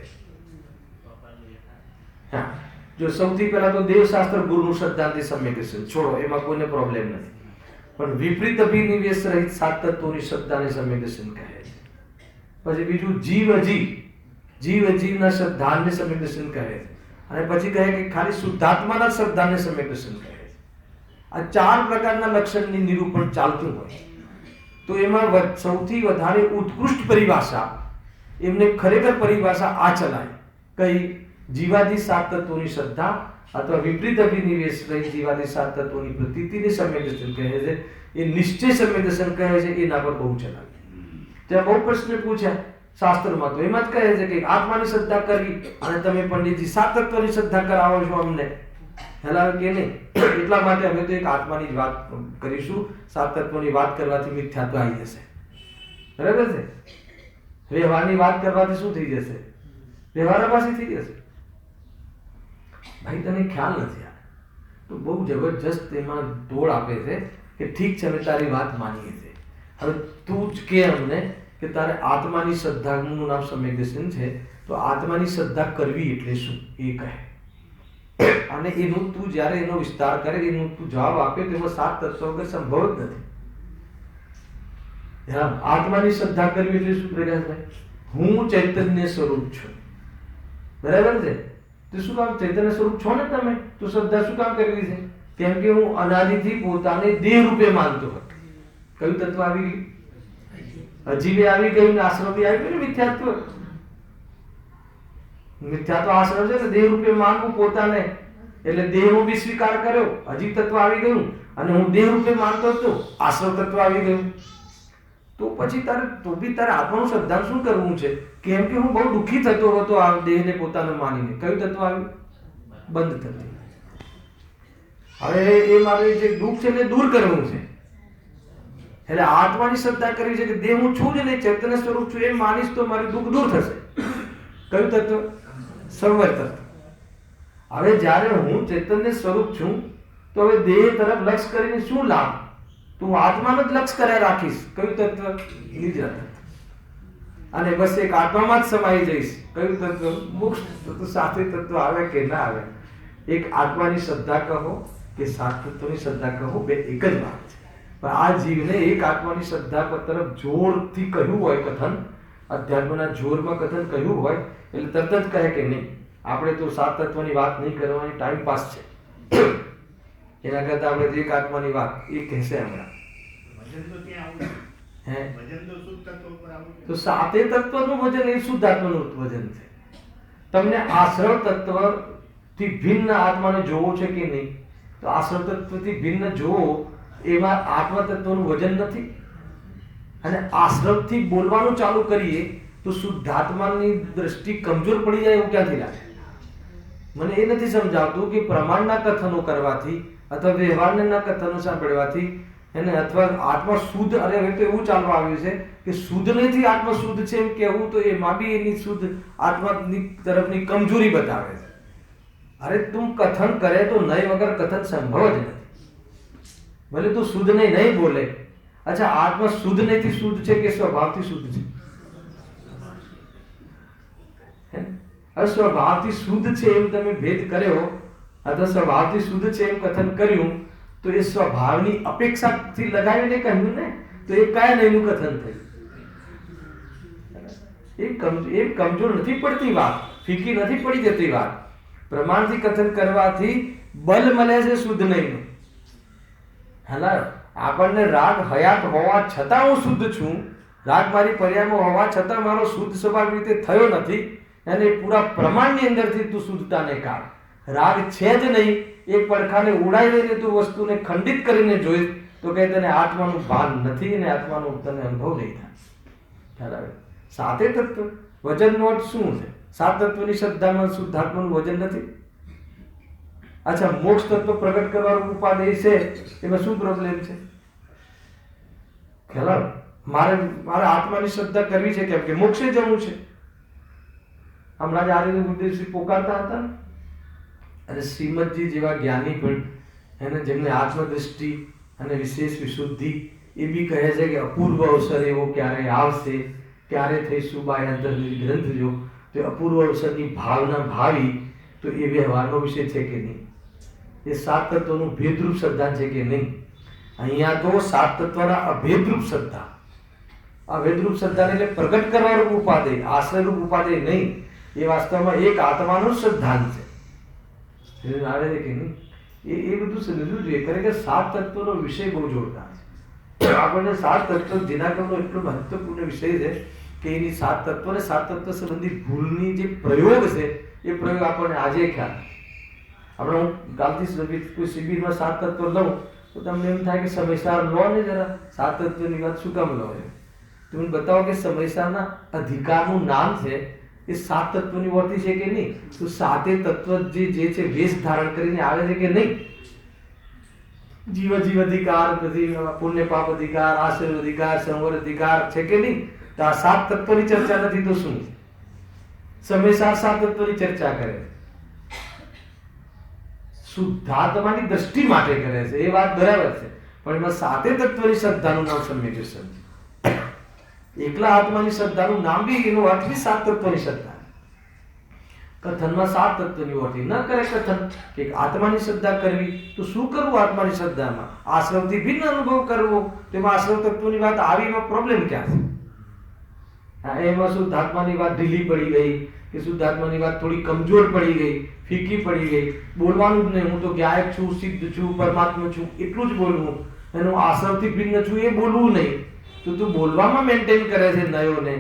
હા, જો સૌથી પહેલા તો દેવશાસ્ત્ર ગુરુનું શ્રદ્ધાંતિ સમ્યક દર્શન છોડો, એમાં કોઈને પ્રોબ્લેમ નથી. પણ વિપરીત અભિનિવેશ રહિત 7 તત્વોની શ્રદ્ધાને સમ્યક દર્શન કહે છે. પછી બીજું જીવ અજીવના શ્રદ્ધાને સમ્યક દર્શન કહે છે. અને પછી કહે કે ખાલી શુદ્ધાત્માના શ્રદ્ધાને સમ્યક દર્શન કહે છે. આ 4 પ્રકારના લક્ષણની નિરૂપણ ચાલતું હોય તો એમાં સૌથી વધારે ઉત્કૃષ્ટ પરિભાષા, એમને ખરેખર પરિભાષા આ ચલાય. કઈ? જીવાદી 7 તત્વોની શ્રદ્ધા અથવા વિપરીત અભિનિવેશ રહી જીવાદી 7 તત્વોની પ્રતીતિને સમ્યક દર્શન કહે છે. એ નિશ્ચય સમ્યક દર્શન કહે છે. એના પર બહુ ચલાવે. ત્યાં બહુ પ્રશ્ન પૂછ્યા શાસ્ત્રમાં, તો એમાં જ કહે છે કે આત્માની શ્રદ્ધા કરવી, અને તમે પંડિતજી 7 તત્વની શ્રદ્ધા કરાવો છો અમને. હેલા કે નહીં? એટલા માટે અમે તો એક આત્માની જ વાત કરીશું. 7 તત્વોની વાત કરવાથી મિથ્યાત્વ આવી જશે. બરાબર છે? વ્યવહારની વાત કરવાથી શું થઈ જશે? વ્યવહારાભાસી થઈ જશે. ભાઈ તને ખ્યાલ નથી આ તો બહુ જબરજસ્ત એમાં દોડ આપે છે કે ઠીક છે અમે તારી વાત માનીએ છીએ, હવે તું જ કે અમને કે તારે આત્માની શ્રદ્ધાનું નામ સમ્યક દર્શન છે, તો આત્માની શ્રદ્ધા કરવી એટલે શું એ કહે. અને એનું તું જ્યારે એનો વિસ્તાર કરે, એનું તું જવાબ આપે તો એમાં 7 તત્વો વગર સંભવ જ નથી. આત્માની શ્રદ્ધા કરવી એટલે શું પ્રકાશભાઈ? હું ચૈતન્ય સ્વરૂપ છું. બરાબર છે? તો શું કામ ચૈતન્ય સ્વરૂપ છો ને તમે, તો શ્રદ્ધા શું કામ કરવી છે? કેમ કે હું અનાદિથી પોતાને દેહ રૂપે માનતો હતો. કયું તત્વ આવી ગયું? અજીવે આવી ગયું ને આશ્રમી આવી ગયું ને મિથ્યાત્વ. મિથ્યાત્વ આશ્રમ છે ને દેહ રૂપે માનવું પોતાને, એટલે દેહનો બી સ્વીકાર કર્યો. અજીવ તત્વ આવી ગયું અને હું દેહ રૂપે માનતો હતો, આશ્રમ તત્વ આવી ગયું. તો પછી તારે આત્માનું શ્રદ્ધા શું કરવું છે? કેમ કે હું બહુ દુઃખી થતો હતો આ દેહને પોતાને માનીને. કયું તત્વ આવ્યું? બંધ તત્વ. હવે એ મારે જે દુઃખ છે એને દૂર કરવું છે, એટલે આત્માની શ્રદ્ધા કરવી છે કે દેહ હું છું જ નહીં, ચૈતન્ય સ્વરૂપ છું એમ માનીશ તો મારું દુઃખ દૂર થશે. કયું તત્વ? સર્વ તત્વ. હવે જ્યારે હું ચૈતન્ય સ્વરૂપ છું તો હવે દેહ તરફ લક્ષ કરીને શું લાભ? તું આત્માનો જ લક્ષ કર્યા રાખીશ. કયું તત્વ? નિદ્રા તત્વ. અને બસ એક આત્મામાં જ સમાઈ જઈશ. કયું તત્વ? મોક્ષ તત્વ. સાથે તત્વ આવે કે ના આવે, એક આત્માની શ્રદ્ધા કહો કે સાત તત્વની શ્રદ્ધા કહો બે એક જ વાત છે, પણ આ જીવને એક આત્માની શ્રદ્ધા તરફ જોરથી કહ્યું હોય કથન, અધ્યાત્મના જોરમાં કથન કહ્યું હોય એટલે તરત જ કહે કે નહીં આપણે તો સાત તત્વની વાત નહીં કરવાની, ટાઈમ પાસ છે, એના કરતા આપણે એક આત્માની વાત એ કહેશે હમણાં. તો સાતે તત્વનું વજન એ શુદ્ધ આત્માનું વજન છે. તમને આશ્રવ તત્વ થી ભિન્ન આત્માને જોવો છે કે નહીં? તો આશ્રવ તત્વથી ભિન્ન જોવો એમાં આત્મા તત્વનું વજન નથી. અને આશ્રવથી બોલવાનું ચાલુ કરીએ તો શુદ્ધાત્માની દ્રષ્ટિ કમજોર પડી જાય એવું ક્યાંથી લાગે? મને એ નથી સમજાવતું કે પ્રમાણના કથનો કરવાથી અથવા વ્યવહારના કથનો સાંભળવાથી એને અથવા આત્મા શુદ્ધ, અરે હવે તો એવું ચાલવા આવ્યું છે કે શુદ્ધ નથી આત્મા શુદ્ધ છે એમ કહેવું તો એમાં બી એની શુદ્ધ આત્માની તરફની કમજોરી બતાવે છે. અરે તું કથન કરે તો નહીં વગર કથન સંભવ જ નથી. ભલે તું શુદ્ધ નહીં બોલે, અચ્છા આત્મા શુદ્ધ નહીંથી શુદ્ધ છે કે સ્વભાવથી શુદ્ધ છે? હવે સ્વભાવથી શુદ્ધ છે એમ તમે ભેદ કર્યો અથવા સ્વભાવથી શુદ્ધ છે એમ કથન કર્યું તો એ સ્વભાવની અપેક્ષાથી લગાવીને કહ્યું ને, તો એ કયા નહીંનું કથન થયું? એ કમજોર નથી પડતી વાત, ફીકી નથી પડી જતી વાત. પ્રમાણથી કથન કરવાથી બલ મળે છે શુદ્ધ નહીં. હાલા આપણને રાગ હયાત હોવા છતાં હું શુદ્ધ છું, રાગ મારી પર્યાયમાં હોવા છતાં મારો શુદ્ધ સ્વભાવ રીતે થયો નથી, અને પૂરા પ્રમાણની અંદરથી તું શુદ્ધતાને કાઢ. રાગ છે જ નહીં, એક પડખાને ઉડાઈ લઈને તું વસ્તુને ખંડિત કરીને જોઈશ તો કે તને આત્માનું ભાન નથી અને આત્માનો તને અનુભવ નહીં થાય. ખ્યાલ આવે? સાતે તત્વ વજનનો અર્થ શું છે? સાત તત્વની શ્રદ્ધામાં શુદ્ધાત્માનું વજન નથી. અચ્છા, મોક્ષ તત્વ પ્રગટ કરવાનું ઉપાદેય છે, એમાં શું પ્રોબ્લેમ છે? ખ્યાલ આવે? મારે આત્માની શ્રદ્ધા કરવી છે કેમ કે મોક્ષે જવું છે. હમણાં જ આર્ય ઉદ્દેશી પોકારતા હતા, અને શ્રીમદજી જેવા જ્ઞાની પણ એને જેમને આત્મદ્રષ્ટિ અને વિશેષ વિશુદ્ધિ એ બી કહે છે કે અપૂર્વ અવસર એવો ક્યારે આવશે, ક્યારે થઈશું બાય અંતરની ગ્રંથ જો, તો અપૂર્વ અવસરની ભાવના ભાવી તો એ વ્યવહારનો વિષય છે કે નહીં? એ સાત તત્વનું ભેદરૂપ શ્રદ્ધા છે કે નહીં? અહીંયા તો સાત તત્વના અભેદરૂપ શ્રદ્ધા, અભેદરૂપ શ્રદ્ધાને એટલે પ્રગટ કરવાનું ઉપાદેય, આશ્રયરૂપ ઉપાદેય નહીં. એ વાસ્તવમાં એક આત્માનું શ્રદ્ધાંત છે. આવે છે કે નહીં? એ બધું સમજવું જોઈએ. ખરેખર સાત તત્વનો વિષય બહુ જોરદાર છે. આપણને સાત તત્વ જેનાગરનો એટલો મહત્વપૂર્ણ વિષય છે કે એની સાત તત્વ અને સાત તત્વ સંબંધી ભૂલની જે પ્રયોગ છે એ પ્રયોગ આપણને આજે ખ્યાલ. આપણે હું કાલથી કોઈ શિબિરમાં સાત તત્વ લઉં તો તમને એમ થાય કે સમયસાર લો ને જરા, સાત તત્વની વાત શું કામ લો? તમે બતાવો કે સમયસારના અધિકારનું નામ છે એ સાત તત્વની વર્તી છે કે નહીં? તો સાતે તત્વ જે છે વેશ ધારણ કરીને આવે છે કે નહીં? જીવ અધિકાર, પુણ્ય પાપ અધિકાર, આશ્રય અધિકાર, સંવર અધિકાર છે કે નહીં? તો આ સાત તત્વની ચર્ચા નથી તો શું? સમયસાર સાત તત્વની ચર્ચા કરે, શુદ્ધાત્માની દ્રષ્ટિ માટે કરે છે, એ વાત બરાબર છે, પણ એમાં સાતે તત્વની શ્રદ્ધાનું નામ સમ્યક શ્રદ્ધા. એકલા આત્માની શ્રદ્ધાનું નામ બી એનો અર્થ બી સાત તત્વની શ્રદ્ધા. કથનમાં સાત તત્વની વર્તી ન કરે કથન કે આત્માની શ્રદ્ધા કરવી, તો શું કરવું આત્માની શ્રદ્ધામાં? આશ્રવથી ભિન્ન અનુભવ કરવો, તેમાં આશ્રવ તત્વની વાત આવી, એમાં પ્રોબ્લેમ ક્યાં છે? એમાં શુદ્ધાત્માની વાત ઢીલી પડી ગઈ કે શુદ્ધાત્માની વાત થોડી કમજોર પડી ગઈ, ફીકી પડી ગઈ, બોલવાનું જ નહીં, હું તો જ્ઞાયક છું, સિદ્ધ છું, પરમાત્મા છું એટલું જ બોલવું, એનું આશ્રવથી ભિન્ન છું એ બોલવું નહીં. તો તું બોલવામાં મેન્ટેન કરે છે નયોને,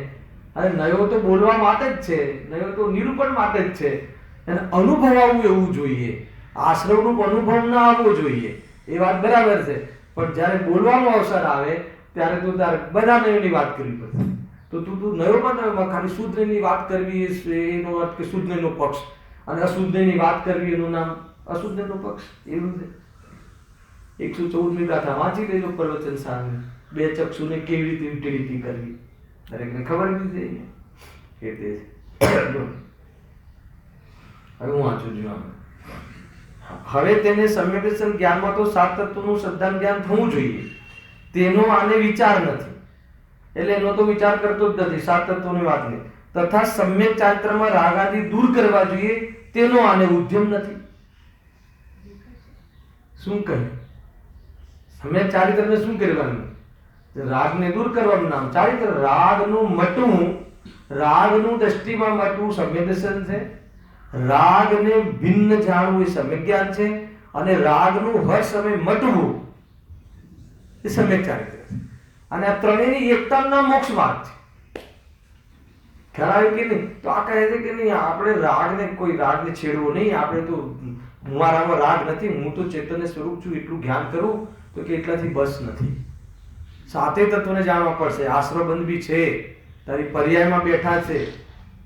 અને નયો તો બોલવા માટે જ છે, નયો તો નિરૂપણ માટે જ છે, અને અનુભવાવું એવું જોઈએ, આશ્રવનું અનુભવ ના આવવો જોઈએ, એ વાત બરાબર છે. પણ જ્યારે બોલવાનો અવસર આવે ત્યારે તું તારે બધા નયોની વાત કરવી પડશે. તો તું નયોમાં ખાલી શુદ્ધની વાત કરવી એનો અર્થ કે શુદ્ધનો પક્ષ, અને અશુદ્ધની વાત કરવી એનું નામ અશુદ્ધનો પક્ષ. એવું છે. 114મી ગાથા વાંચી લેજો પ્રવચન સામે, બે ચક્ષુને કેવી રીતે યુટિલિટી કરવી દરેકને ખબર નથી કે તે હવે હું વાંચું છું. હવે તેને સમ્યક જ્ઞાનમાં તો સાત તત્વનું શ્રદ્ધાન જ્ઞાન થવું જોઈએ, તેનો આને વિચાર નથી, એટલે એનો તો વિચાર કરતો જ નથી સાત તત્વોની વાતને. તથા સમ્યક ચારિત્રમાં રાગ આદિ દૂર કરવા જોઈએ, તેનો આને ઉદ્યમ નથી. શું કહ્યું? સમ્યક ચારિત્રને શું કરવાનું? રાગને દૂર કરવાનું નામ ચારિત્ર. રાગનું મટવું, રાગનું દ્રષ્ટિમાં મટવું સમ્યક દર્શન છે. રાગને ભિન્ન જાણવું એ સમ્યક જ્ઞાન છે. અને રાગનું હર સમય મટવું એ સમ્યક ચારિત્ર છે. અને આ ત્રણેયની એકતાના મોક્ષ માર્ગ છે. ખ્યાલ આવ્યો કે નહીં? તો આ કહે છે કે નહીં, આપણે રાગને કોઈ રાગને છેડવો નહીં. આપણે તો મારામાં રાગ નથી, હું તો ચૈતન્ય સ્વરૂપ છું એટલું જ્ઞાન કરું તો કે એટલાથી બસ નથી. સાતે તત્વને જાણવા પડશે. આશ્રયબંધ બી છે, તારી પર્યાયમાં બેઠા છે,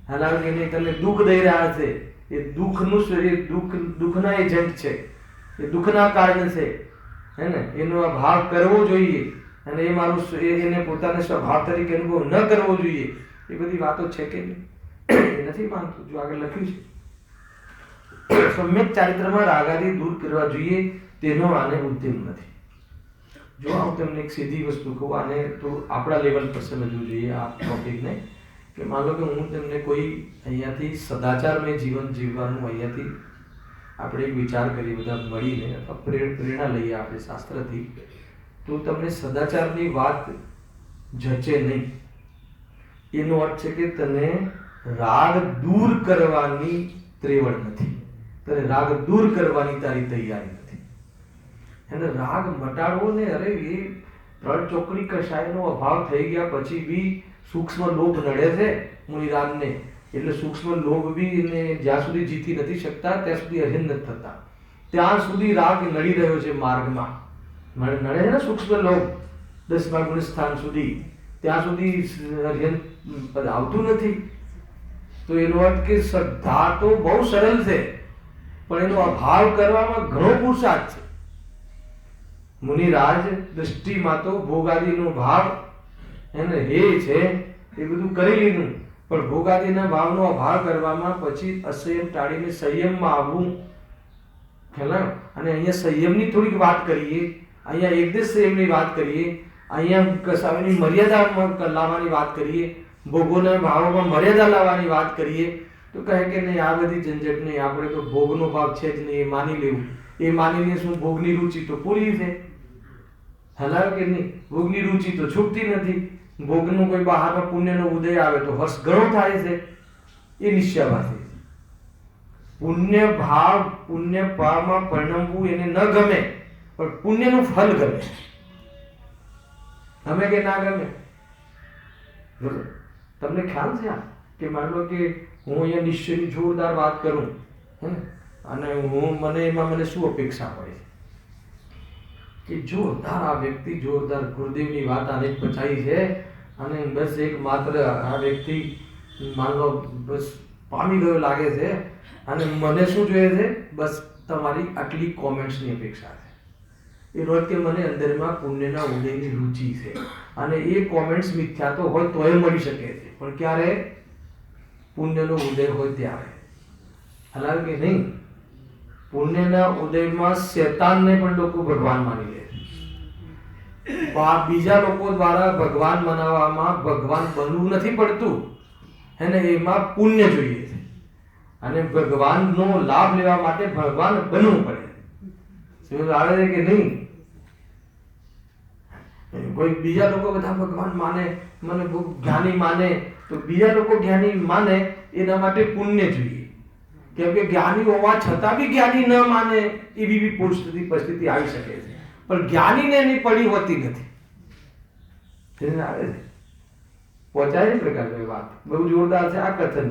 હાલાકી નહીં તને દુઃખ દઈ રહ્યા છે, એ દુઃખના એજન્ટ છે, એ દુઃખના કારણ છે, હે ને? એનો અભાવ કરવો જોઈએ અને એ મારું એને પોતાને સ્વભાવ તરીકે અનુભવ ન કરવો જોઈએ. એ બધી વાતો છે કે નહીં? એ નથી માનતું. જો આગળ લખ્યું છે સમ્યક ચારિત્રમાં રાગાદી દૂર કરવા જોઈએ, તેનો આને ઉદ્યમ નથી. જો હું તમને એક સીધી વસ્તુ કહું, આને તો આપણા લેવલ પર સમજવું જોઈએ આ ટોપિકને, કે માનો કે હું તમને કોઈ અહીંયાથી સદાચારમય જીવન જીવવાનું અહીંયાથી આપણે એક વિચાર કરીએ બધા મળીને, અથવા પ્રેરણા લઈએ આપણે શાસ્ત્રથી, તો તમને સદાચારની વાત જચે નહીં. એનો અર્થ છે કે તને રાગ દૂર કરવાની ત્રેવડ નથી, તને રાગ દૂર કરવાની તારી તૈયારી નથી. એને રાગ મટાડવો ને, અરે એ ત્રણ ચોકડી કષાયનો અભાવ થઈ ગયા પછી બી સૂક્ષ્મ લોભ નડે છે મુનિરાજને. એટલે સૂક્ષ્મ લોભ બી એને જ્યાં સુધી જીતી નથી શકતા ત્યાં સુધી અધીન નથી થતા. ત્યાં સુધી રાગ નડી રહ્યો છે માર્ગમાં. નડે છે ને સૂક્ષ્મ લોભ 10મા ગુણ સ્થાન સુધી, ત્યાં સુધી અધ્યયન પદ આવતું નથી. તો એનો અર્થ કે શ્રદ્ધા તો બહુ સરળ છે, પણ એનો અભાવ કરવામાં ઘણો પુરુષાર્થ છે. મુનિરાજ દૃષ્ટિમાં તો ભોગાદીનો ભાવ એને હે છે એ બધું કરી લીધું, પણ ભોગાદીના ભાવનો અભાવ કરવામાં પછી અસંયમ ટાળીને સંયમમાં આવવું. ખ્યાલ? અને અહીંયા સંયમની થોડીક વાત કરીએ, અહીંયા એકદેશ સંયમની વાત કરીએ, અહીંયા કસાવીની મર્યાદા લાવવાની વાત કરીએ, ભોગોના ભાવોમાં મર્યાદા લાવવાની વાત કરીએ, તો કહે કે નહીં આ બધી ઝંઝટ નહીં, આપણે તો ભોગનો ભાવ છે જ નહીં એ માની લેવું. એ માનીને શું ભોગની રુચિ તો પૂરી છે, હલાવ કે નહીં? ભોગની રુચિ તો છૂટતી નથી. ભોગનું કોઈ બહારનો પુણ્યનો ઉદય આવે તો હર્ષ ઘણો થાય છે. એ નિશ્ચયવાસી છે. પુણ્ય ભાવ પુણ્ય ભાવમાં પરિણમવું એને ન ગમે, પણ પુણ્યનું ફલ ગમે. ગમે કે ના ગમે? બરોબર. તમને ખ્યાલ છે આ કે માની લો કે હું અહીંયા નિશ્ચયની જોરદાર વાત કરું, હે ને, અને મને શું અપેક્ષા હોય કે જોરદાર આ વ્યક્તિ જોરદાર ગુરુદેવની વાત આને પચાવી છે અને બસ એક માત્ર આ વ્યક્તિ માન લો બસ પામી ગયો લાગે છે, અને મને શું જોઈએ છે? બસ તમારી આટલી કોમેન્ટ્સની અપેક્ષા છે. એ રોજ કે મને અંદરમાં પુણ્યના ઉદયની રુચિ છે, અને એ કોમેન્ટ્સ મિથ્યા તો હોય તોય મળી શકે છે, પણ ક્યારે? પુણ્યનો ઉદય હોય ત્યારે. હાલાલ કે નહીં? પુણ્યના ઉદયમાં શેતાનને પણ લોકો ભગવાન માની લે. બીજા લોકો દ્વારા ભગવાન મનાવવામાં ભગવાન બનવું નથી પડતું, એને એમાં પુણ્ય જોઈએ છે, અને ભગવાનનો લાભ લેવા માટે ભગવાન બનવું પડે. સમજ આવે છે કે નહીં? કોઈ બીજા લોકો બધા ભગવાન માને, મને જ્ઞાની માને, તો બીજા લોકો જ્ઞાની માને એના માટે પુણ્ય જોઈએ. કેમ કે જ્ઞાની હોવા છતાં બી જ્ઞાની ન માને એવી બી પરિસ્થિતિ આવી શકે છે, પણ જ્ઞાનીને એની પડી હોતી નથી. આવે છે પહોંચાય છે પ્રકારની વાત બહુ જોરદાર છે આ કથન.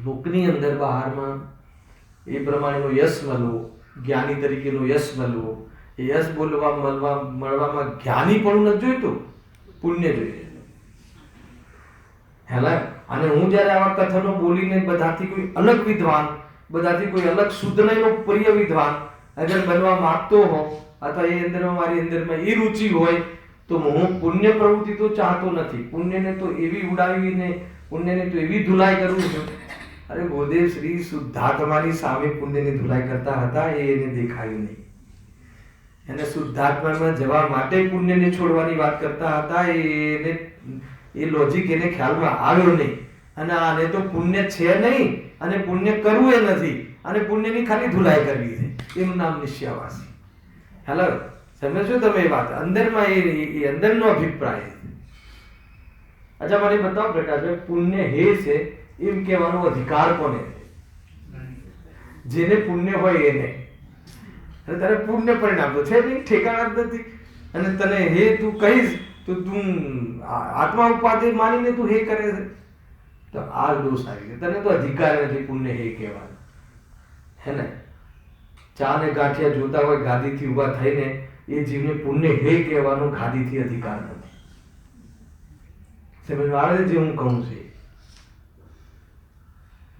લોકની અંદર બહારમાં એ પ્રમાણેનો યશ મળવો, જ્ઞાની તરીકેનો યશ મળવો, એ યશ મળવામાં જ્ઞાની પણ નથી જોઈતું, પુણ્ય જોઈએ. હેલા, અને હું જ્યારે આવા કથનો બોલીને બધાથી કોઈ અલગ વિદ્વાન, બધાથી કોઈ અલગ શુદ્ધ નહીંનો પ્રિય વિદ્વાન અગર બનવા માંગતો હો, અથવા એ અંદરમાં મારી અંદરમાં એ રુચિ હોય, તો હું પુણ્ય પ્રવૃત્તિ તો ચાહતો નથી. પુણ્યને તો એવી ઉડાવીને, પુણ્યને તો એવી ધુલાઈ કરું છું. અરે ગુરુદેવ શ્રી શુદ્ધાત્માની સામે પુણ્યની ધુલાઈ કરતા હતા, એ એને દેખાયું નહીં. એને શુદ્ધાત્મામાં જવા માટે પુણ્યને છોડવાની વાત કરતા હતા, એ લોજિક એને ખ્યાલમાં આવ્યો નહીં. અને આને તો પુણ્ય છે નહીં અને પુણ્ય કરવું એ નથી અને પુણ્યની ખાલી ધુલાઈ કરવી છે, એનું નામ નિશ્ચયવાસી. હેલો, સમજો તમે એ વાત? અંદરમાં એ અંદરનો અભિપ્રાય છે. અચ્છા, મને બતાવો પ્રકાશભાઈ, પુણ્ય હે છે એમ કહેવાનો અધિકાર કોને છે? જેને પુણ્ય હોય એને. અને તારે પુણ્ય પરિણામ તો છે નહીં, ઠેકાણા જ નથી. અને તને હે તું કહીશ તો તું આત્મા ઉપાધિ માનીને તું હે કરે છે, તો આ દોષ આવી ગયો. તને તો અધિકાર નથી પુણ્ય હે કહેવાનો, હે ને? ચા ને ગાંઠિયા જોતા હોય ગાદીથી ઊભા થઈને, એ જીવને પુણ્ય હે કહેવાનો ગાદીથી અધિકાર નથી. સમજ આવે છે જે હું કહું છું?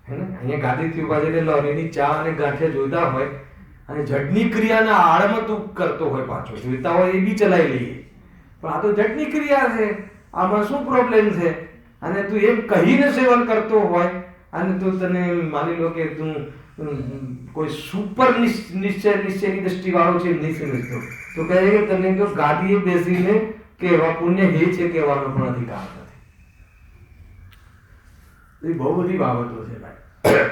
હે ને? અહીંયા ગાદીથી ઊભા થઈને લોરીની ચા અને ગાંઠિયા જોતા હોય અને જડની ક્રિયાના આડમાં તું કરતો હોય, પાછો જોઈતા હોય એ બી ચલાવી લઈએ, પણ આ તો જડની ક્રિયા છે, આમાં શું પ્રોબ્લેમ છે? અને તું એમ કહીને સેવન કરતો હોય અને તું તને માની લો કે તું કોઈ સુપર નિશ્ચયની દ્રષ્ટિ વાળો છે નહીં સમજતો, તો કહે કે તને જો ગાદીએ બેસીને કહેવા પુણ્ય હે છે કહેવાનો પણ અધિકાર નથી. એ બહુ બધી બાબતો છે ભાઈ.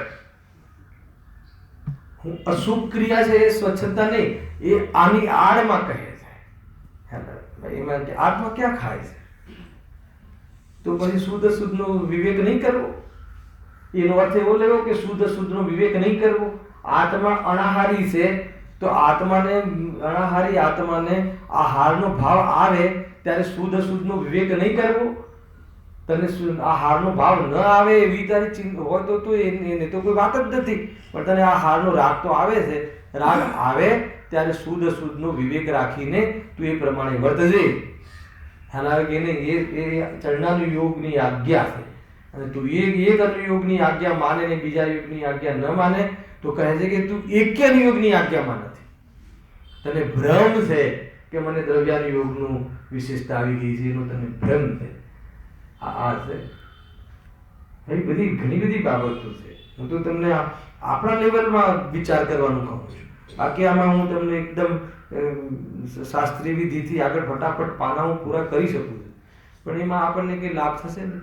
હું અશુભ ક્રિયા છે એ સ્વચ્છતા નહીં, એ આની આડમાં કહે છે. એમાં આત્મા ક્યાં ખાય છે? તો પછી શુદ્ધ શુદ્ધનો વિવેક નહીં કરવો, એનો અર્થ એવો લેવો કે શુદ્ધ શુદ્ધનો વિવેક નહીં કરવો. આત્મા અનાહારી છે તો અનાહારી આત્માને આહારનો ભાવ આવે ત્યારે શુદ્ધ શુદ્ધનો વિવેક નહીં કરવો. તને આહારનો ભાવ ન આવે એવી તારી ચિંતા હોય તો એને તો કોઈ વાત જ નથી, પણ તને આહારનો રાગ તો આવે છે. રાગ આવે ત્યારે શુદ્ધ શુદ્ધનો વિવેક રાખીને તું એ પ્રમાણે વર્તજે. ખ્યાલ આવે કે નહીં? એ ચરણાનુયોગની આજ્ઞા છે. અને તું એક અનુયોગની આજ્ઞા માને ને બીજા યોગની આજ્ઞા ન માને તો કહે છે કે તું એક અનુયોગની આજ્ઞામાં નથી. તને ભ્રમ છે કે મને દ્રવ્યાનુયોગનું વિશેષતા આવી ગઈ છે, એનો તને ભ્રમ છે. આ છે ભાઈ, બધી ઘણી બધી બાબતો છે. હું તો તમને આપણા લેવલમાં વિચાર કરવાનું કહું છું. બાકી આમાં હું તમને એકદમ શાસ્ત્રીય વિધિથી આગળ ફટાફટ પાના હું પૂરા કરી શકું છું, પણ એમાં આપણને કંઈ લાભ થશે ને?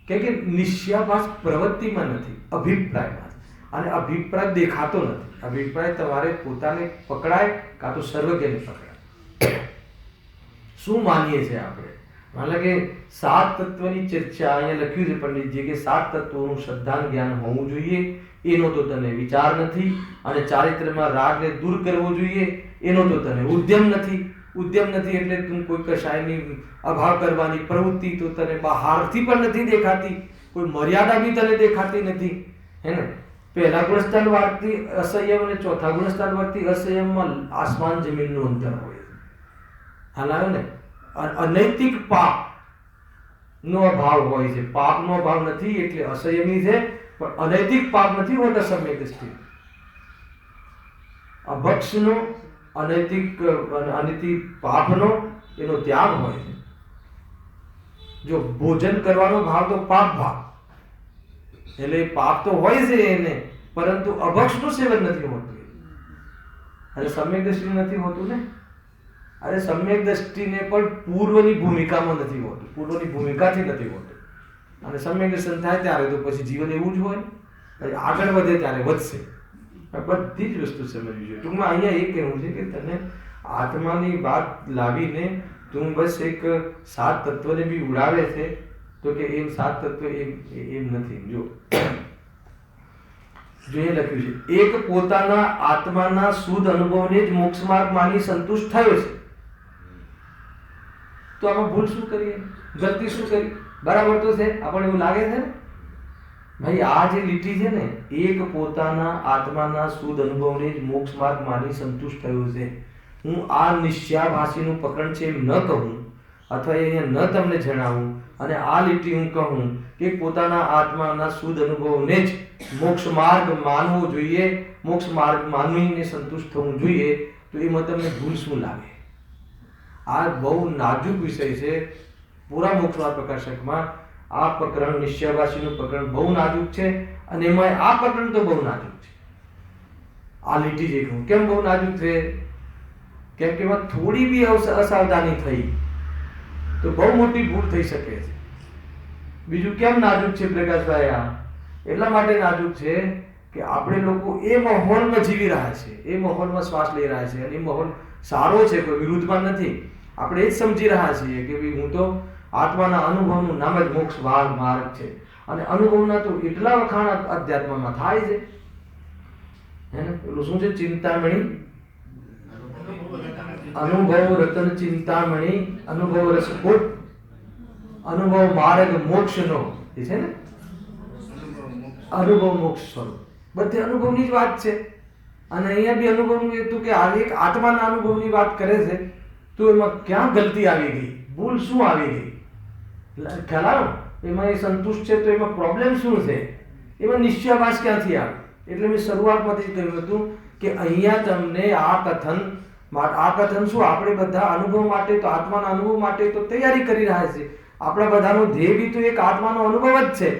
કેમ કે નિશ્ચયાભાસ પ્રવૃત્તિમાં નથી, અભિપ્રાયમાં. અને અભિપ્રાય દેખાતો નથી. અભિપ્રાય તમારે પોતાને પકડાય કાં તો સર્વજ્ઞને પકડાય. શું માનીએ છીએ આપણે? માનો કે 7 તત્વની ચર્ચા અહીંયા લખ્યું છે પંડિતજી કે 7 તત્વોનું શ્રદ્ધાન જ્ઞાન હોવું જોઈએ, એનો તો તને વિચાર નથી. અને ચારિત્ર્યમાં રાગને દૂર કરવો જોઈએ, એનો તો તને ઉદ્યમ નથી. ઉદ્યમ નથી એટલે તું કોઈ કશાયની અભાવ કરવાની પ્રવૃત્તિ તો તને બહારથી પણ નથી દેખાતી, કોઈ મર્યાદા બી તને દેખાતી નથી, હે ને? પહેલા ગુણસ્થાન વાળથી અસંયમ અને ચોથા ગુણસ્થાન વાળથી અસંયમમાં આસમાન જમીનનું અંતર હોય. હાલ આવે ને? અનૈતિક પાપ નો અભાવ હોય છે. પાપનો અભાવ નથી એટલે અસંયમી છે, પણ અનૈતિક પાપ નથી હોતા સમ્યક દ્રષ્ટિ. અભક્ષનો અનૈતિક પાપનો એનો ત્યાગ હોય છે. જો ભોજન કરવાનો ભાવ તો પાપ ભાવ, એટલે પાપ તો હોય છે એને, પરંતુ અભક્ષનું સેવન નથી હોતું. અને સમ્યક દ્રષ્ટિ નથી હોતું ને? અરે સમ્યક દ્રષ્ટિને પણ પૂર્વની ભૂમિકામાં નથી હોતું, પૂર્વની ભૂમિકાથી નથી હોતું. અને સમ્યક દર્શન થાય ત્યારે તો પછી જીવન એવું જ હોય, આગળ વધે ત્યારે વધશે. બધી જ વસ્તુ સમજવી જોઈએ. ટૂંકમાં અહીંયા એ કહેવું છે કે તને આત્માની વાત લાવીને તું બસ એક 7 તત્વને બી ઉડાવે છે, તો કે એમ 7 તત્વ એમ નથી. જો એ લખ્યું છે, એક પોતાના આત્માના શુદ્ધ અનુભવને જ મોક્ષ માર્ગ માની સંતુષ્ટ થયો છે. તો આમાં ભૂલ શું કરીએ? ગલતી શું કરી? બરાબર તો છે, આપણને એવું લાગે છે ને ભાઈ? આ જે લીટી છે ને, એક પોતાના આત્માના શુદ્ધ અનુભવને જ મોક્ષ માર્ગ માની સંતુષ્ટ થયો છે. હું આ નિશ્ચયાભાસીનું પ્રકરણ છે એમ ન કહું, અથવા અહીંયા ન તમને જણાવું, અને આ લીટી હું કહું કે પોતાના આત્માના શુદ્ધ અનુભવને જ મોક્ષ માર્ગ માનવો જોઈએ, મોક્ષ માર્ગ માનવીને સંતુષ્ટ થવું જોઈએ, તો એમાં તમને ભૂલ શું લાગે? આ બહુ નાજુક વિષય છે. પૂરા મોક્ષમાર્ગ પ્રકાશકમાં આ પ્રકરણ નિશ્ચયવાસીનું પ્રકરણ બહુ નાજુક છે, અને એમાં આ પ્રકરણ તો બહુ નાજુક છે. આ લીટી જે કહું કેમ બહુ નાજુક છે? કેમ કે એમાં થોડી બી અસાવધાની થઈ તો બહુ મોટી ભૂલ થઈ શકે છે. બીજું કેમ નાજુક છે પ્રકાશભાઈ? આ એટલા માટે નાજુક છે કે આપણે લોકો એ માહોલમાં જીવી રહ્યા છે, એ માહોલમાં શ્વાસ લઈ રહ્યા છે, અને એ માહોલ સારો છે, કોઈ વિરુદ્ધમાં નથી. આપણે એ જ સમજી રહ્યા છીએ કે ભાઈ હું તો આત્માના અનુભવનું નામ જ મોક્ષ માર્ગ છે, અને અનુભવના તો એટલા વખાણ અધ્યાત્મમાં થાય છે. હે ને, પેલું શું છે? ચિંતામણી અનુભવ રતન ચિંતામણી અનુભવ રસકોટ અનુભવ માર્ગ મોક્ષનો એ છે ને, અનુભવ મોક્ષ સ્વરૂપ. બધી અનુભવની જ વાત છે. અને અહીંયા બી અનુભવનું એ કે આ એક આત્માના અનુભવની વાત કરે છે, તો એમાં ક્યાં ગલતી આવી ગઈ, ભૂલ શું આવી ગઈ? ખ્યાલ આવ્યો? એમાં એ સંતુષ્ટ છે તો એમાં પ્રોબ્લેમ શું છે? એમાં નિશ્ચયાભાસ ક્યાંથી આવે? એટલે મેં શરૂઆતમાંથી જ કહ્યું હતું કે અહીંયા તમને આ કથન શું, આપણે બધા અનુભવ માટે તો આત્માના અનુભવ માટે તો તૈયારી કરી રહ્યા છે. આપણા બધાનો ધ્યેય બી તો એક આત્માનો અનુભવ જ છે.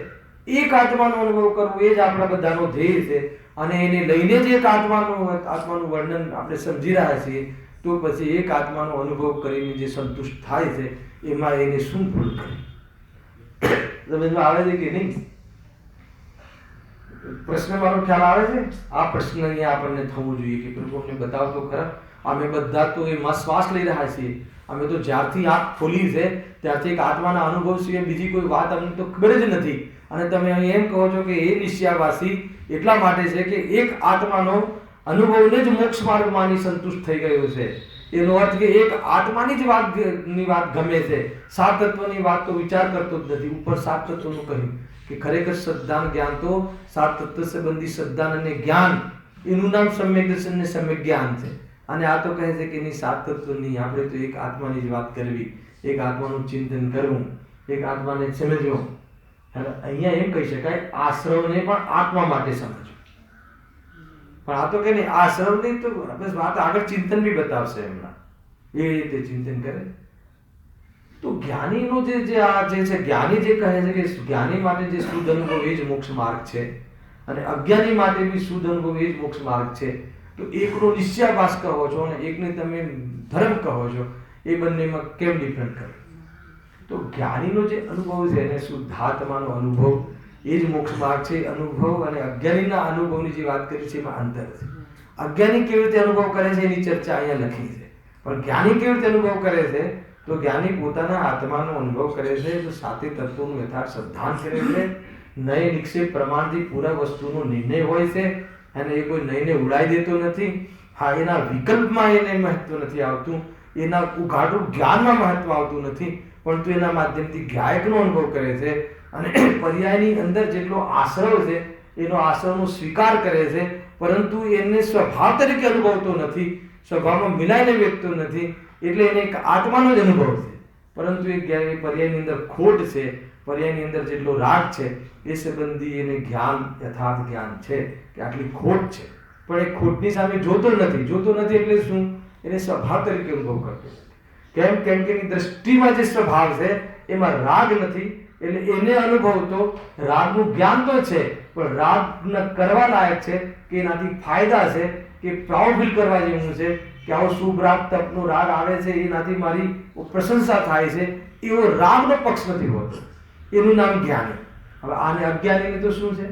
એક આત્માનો અનુભવ કરવો એ જ આપણા બધાનો ધ્યેય છે. અને એને લઈને જ એક આત્માનું વર્ણન આપણે સમજી રહ્યા છીએ. તો પછી એક આત્માનો અનુભવ કરીને જે સંતુષ્ટ થાય છે એમાં એને શું ભૂલ કરી? સમજમાં આવે છે કે નહીં? પ્રશ્ન મારો ખ્યાલ આવે છે? આ પ્રશ્ન અહીંયા આપણને થવું જોઈએ કે પ્રભુ અમને બતાવો તો ખરા. અમે બધા તો એમાં શ્વાસ લઈ રહ્યા છીએ. અમે તો જ્યારથી આંખ ખોલી છે ત્યારથી એક આત્માના અનુભવ સિવાય બીજી કોઈ વાત અમને તો ખબર જ નથી. અને તમે અહીં એમ કહો છો કે એ નિશ્ચયાવાસી એટલા માટે છે કે એક આત્માનો અનુભવને જ મોક્ષ માર્ગમાંની સંતુષ્ટ થઈ ગયો છે. એનો અર્થ કે એક આત્માની જ વાત ગમે છે. સાત તત્વની વાત તો વિચાર કરતો જ નથી. ઉપર સાત તત્વનું કહ્યું કે ખરેખર શ્રદ્ધાન જ્ઞાન તો સાત તત્વ સંબંધી શ્રદ્ધાન અને જ્ઞાન એનું નામ સમ્યક દર્શન ને સમ્યક જ્ઞાન છે. અને આ તો કહે છે કે એની સાત તત્વની આપણે તો એક આત્માની જ વાત કરવી, એક આત્માનું ચિંતન કરવું, એક આત્માને સમજવો. અહીંયા એમ કહી શકાય આશ્રવને પણ આત્મા માટે સમજવું. પણ આ તો કે નહીં, આશ્રવની તો બસ વાત આગળ ચિંતન બી બતાવશે એમના, એ રીતે ચિંતન કરે. તો જ્ઞાનીનો જે આ જે છે, જ્ઞાની જે કહે છે કે જ્ઞાની માટે જે શુદ્ધ અનુભવ એ જ મોક્ષ માર્ગ છે, અને અજ્ઞાની માટે બી શુદ્ધ અનુભવ એ જ મોક્ષ માર્ગ છે. તો એકનો નિશ્ચયાભાસ કહો છો અને એકને તમે ધર્મ કહો છો, એ બંનેમાં કેમ ડિફરન્ટ કરે? તો જ્ઞાનીનો જે અનુભવ છે એને શુદ્ધાત્માનો અનુભવ એ જ મોક્ષ માર્ગ છે. અનુભવ અને અજ્ઞાનીના અનુભવની જે વાત કરી છે એમાં અંતર છે. અજ્ઞાની કેવી રીતે અનુભવ કરે છે એની ચર્ચા અહીંયા લખી છે. પણ જ્ઞાની કેવી રીતે અનુભવ કરે છે? તો જ્ઞાની પોતાના આત્માનો અનુભવ કરે છે, તો સાતે તત્વોનું યથાર્થ શ્રદ્ધાન કરે છે. નય નિક્ષેપ પ્રમાણથી પૂરા વસ્તુનો નિર્ણય હોય છે, અને એ કોઈ નયને ઉડાઈ દેતો નથી. હા, એના વિકલ્પમાં એને મહત્વ નથી આવતું, એના ઉઘાડું જ્ઞાનમાં મહત્વ આવતું નથી, પરંતુ એના માધ્યમથી ગાયકનો અનુભવ કરે છે. અને પર્યાયની અંદર જેટલો આશ્રવ છે એનો આશ્રવનો સ્વીકાર કરે છે, પરંતુ એને સ્વભાવ તરીકે અનુભવતો નથી, સ્વભાવમાં મિલાઈને વેચતો નથી. એટલે એને એક આત્માનો જ અનુભવ છે, પરંતુ એ પર્યાયની અંદર ખોટ છે, પર્યાયની અંદર જેટલો રાગ છે એ સંબંધી એને જ્ઞાન, યથાર્થ જ્ઞાન છે કે આટલી ખોટ છે. પણ એ ખોટની સામે જોતો નથી એટલે શું? એને સ્વભાવ તરીકે અનુભવ કરતો. કેમ કે એની દ્રષ્ટિમાં જે સ્વભાવ છે એમાં રાગ નથી, એટલે એને અનુભવ તો રાગનું જ્ઞાન તો છે, પણ રાગ કરવા લાયક છે કે એનાથી ફાયદા છે, કે પ્રાઉડ ફીલ કરવા જેવું છે કે આવો શુભ રાગ તપનો રાગ આવે છે, એનાથી મારી પ્રશંસા થાય છે, એવો રાગનો પક્ષ નથી હોતો. એનું નામ જ્ઞાની. હવે આને અજ્ઞાનીને તો શું છે?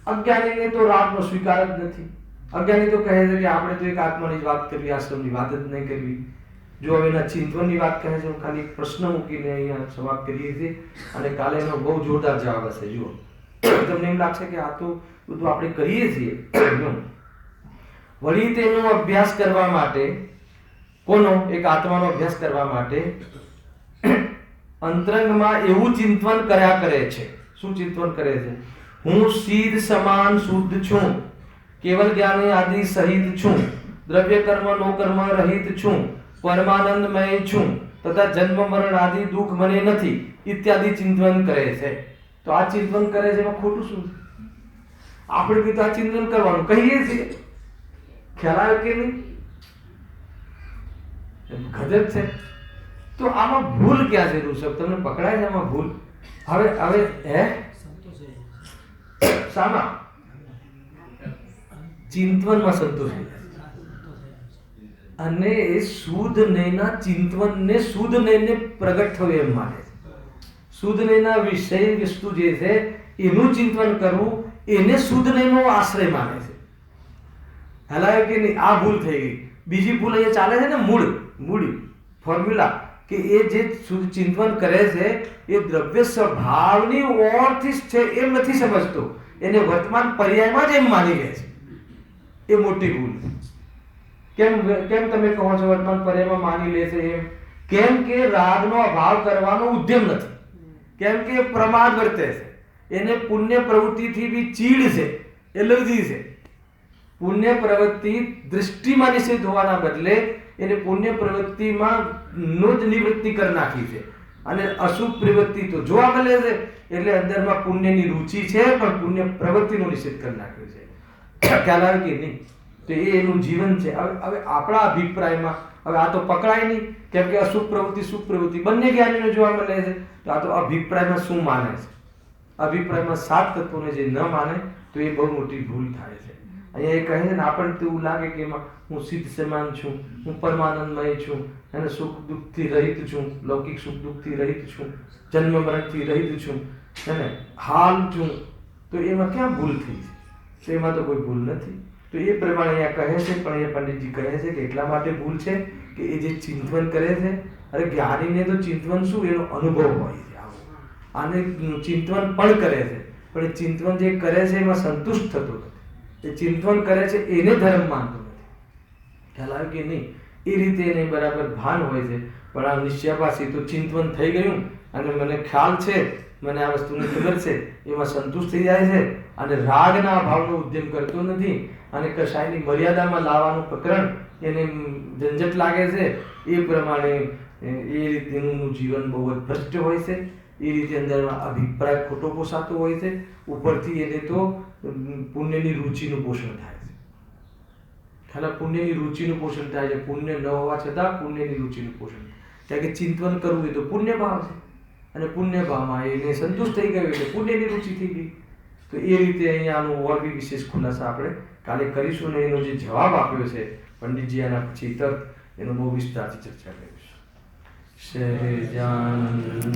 અજ્ઞાનીને તો રાગનો સ્વીકાર જ નથી. અજ્ઞાની તો કહે છે કે આપણે તો એક આત્માની જ વાત કરવી, આશ્રમની વાત જ નહીં કરવી. જો હવે એના ચિંતનની વાત કહે છે, હું ખાલી પ્રશ્ન મૂકીને અહીંયા સમાપ્ત કરીએ છીએ, અને કાલે એનો બહુ જોરદાર જવાબ હશે. જુઓ, તમને એમ લાગશે કે આ તો બધું આપણે કરીએ છીએ. વળી તેનો અભ્યાસ કરવા માટે, કોનો? એક આત્માનો અભ્યાસ કરવા માટે અંતરંગમાં એવું ચિંતન કર્યા કરે છે. શું ચિંતન કરે છે? હું સીધ સમાન શુદ્ધ છું, કેવલ જ્ઞાની આદિ સહિત છું, દ્રવ્ય કર્મ નો કર્મ રહિત છું, પરમાનંદમય છું, તથા જન્મ મરણ આદિ દુઃખ મને નથી, ઇત્યાદિ ચિંતન કરે છે. તો આ ચિંતન કરે છે એમાં ખોટું શું? આપણે બી તો આ ચિંતન કરવાનું કહીએ છીએ, ખ્યાલ આવે કે નહીં? ગજબ છે. તો આમાં ભૂલ ક્યાં છે ઋષભ? તમને પકડાય છે આમાં ભૂલ? હવે હે શામાં? ચિંતવનમાં સંતોષ અને એ શુદ્ધ નયના ચિંતવનને શુદ્ધ નયને પ્રગટ થયું એમ માને છે. શુદ્ધ નયના વિષય વસ્તુ જે છે એનું ચિંતન કરવું, એને શુદ્ધ નયનો આશ્રય માને છે. હલાય કે નહીં, આ ભૂલ થઈ ગઈ. બીજી ભૂલ અહીંયા ચાલે છે ને, મૂળ ફોર્મ્યુલા, કે એ જે ચિંતન કરે છે એ દ્રવ્ય સ્વભાવની ઓરથી જ છે એમ નથી સમજતો, એને વર્તમાન પર્યાયમાં જ એમ માની લે છે. એ મોટી ભૂલ. કેમ તમે કહો છો વર્તમાન પર્યાયમાં માની લે છે એમ? કેમ કે રાગનો અભાવ કરવાનો ઉદ્યમ નથી, કેમ કે પ્રમાદ વર્તે છે, એને પુણ્ય પ્રવૃત્તિથી બી ચીડ છે, એલર્જી છે. પુણ્ય પ્રવૃત્તિ દૃષ્ટિમાં નિષેધ હોવાના બદલે એને પુણ્ય પ્રવૃત્તિમાં નો જ નિવૃત્તિ કરી નાખી છે, અને અશુભ પ્રવૃત્તિ તો જોવા મળે છે, એટલે અંદરમાં પુણ્યની રુચિ છે પણ પુણ્ય પ્રવૃત્તિનો નિષેધ કરી નાખ્યો છે. ખ્યાલ આવે કે નહીં? તો એ એનું જીવન છે. હવે આપણા અભિપ્રાયમાં હવે આ તો પકડાય નહીં, કેમ કે અશુભ પ્રવૃત્તિ શુભ પ્રવૃત્તિ બંને જ્ઞાનીને જોવા મળે છે. તો આ તો અભિપ્રાયમાં શું માને છે? અભિપ્રાયમાં 7 તત્વોને જે ન માને તો એ બહુ મોટી ભૂલ થાય છે. અહીંયા એ કહે છે ને, આપણને તો એવું લાગે કે એમાં હું સિદ્ધ સમાન છું, હું પરમાનંદમય છું, અને સુખ દુઃખથી રહિત છું, લૌકિક સુખ દુઃખથી રહિત છું, જન્મ મરણથી રહિત છું, અને હાલ છું. તો એમાં ક્યાં ભૂલ થઈ છે? તો એમાં તો કોઈ ભૂલ નથી. તો એ પ્રમાણે અહીંયા કહે છે, પણ એ પંડિતજી કહે છે કે એટલા માટે ભૂલ છે કે એ જે ચિંતન કરે છે, અરે જ્ઞાનીને તો ચિંતન શું, એનો અનુભવ હોય છે. આને ચિંતન પણ કરે છે, પણ એ ચિંતન જે કરે છે એમાં સંતુષ્ટ થતો નથી. એ ચિંતન કરે છે એને ધર્મ માનતો નથી. ખ્યાલ આવે કે નહીં? એ રીતે એને બરાબર ભાન હોય છે. પણ આ નિશ્ચયાભાસી તો ચિંતન થઈ ગયું અને મને ખ્યાલ છે, મને આ વસ્તુની ખબર છે, એમાં સંતુષ્ટ થઈ જાય છે, અને રાગના ભાવનો ઉદ્યમ કરતો નથી, અને કશાયની મર્યાદામાં લાવવાનું પ્રકરણ એને ઝંઝટ લાગે છે. એ પ્રમાણે એ રીતેનું જીવન બહુ જ ભ્રષ્ટ હોય છે. એ રીતે અંદરમાં અભિપ્રાય ખોટો પોસાતો હોય છે. ઉપરથી એને તો પુણ્યની રુચિનું પોષણ થાય છે. ખાલી પુણ્યની રુચિનું પોષણ થાય છે. પુણ્ય ન હોવા છતાં પુણ્યની રુચિનું પોષણ. કારણ કે ચિંતન કરવું એ તો પુણ્ય ભાવ છે, અને પુણ્ય ભાવમાં એને સંતુષ્ટ થઈ ગયો એટલે પુણ્યની રુચિ થઈ ગઈ. તો એ રીતે અહીંયાનું ઓર બી વિશેષ ખુલાસા આપણે કાલે કરીશું, ને એનો જે જવાબ આપ્યો છે પંડિતજી આના પછી તરત એનો બહુ વિસ્તારથી ચર્ચા કરીશું. સહજાનંદ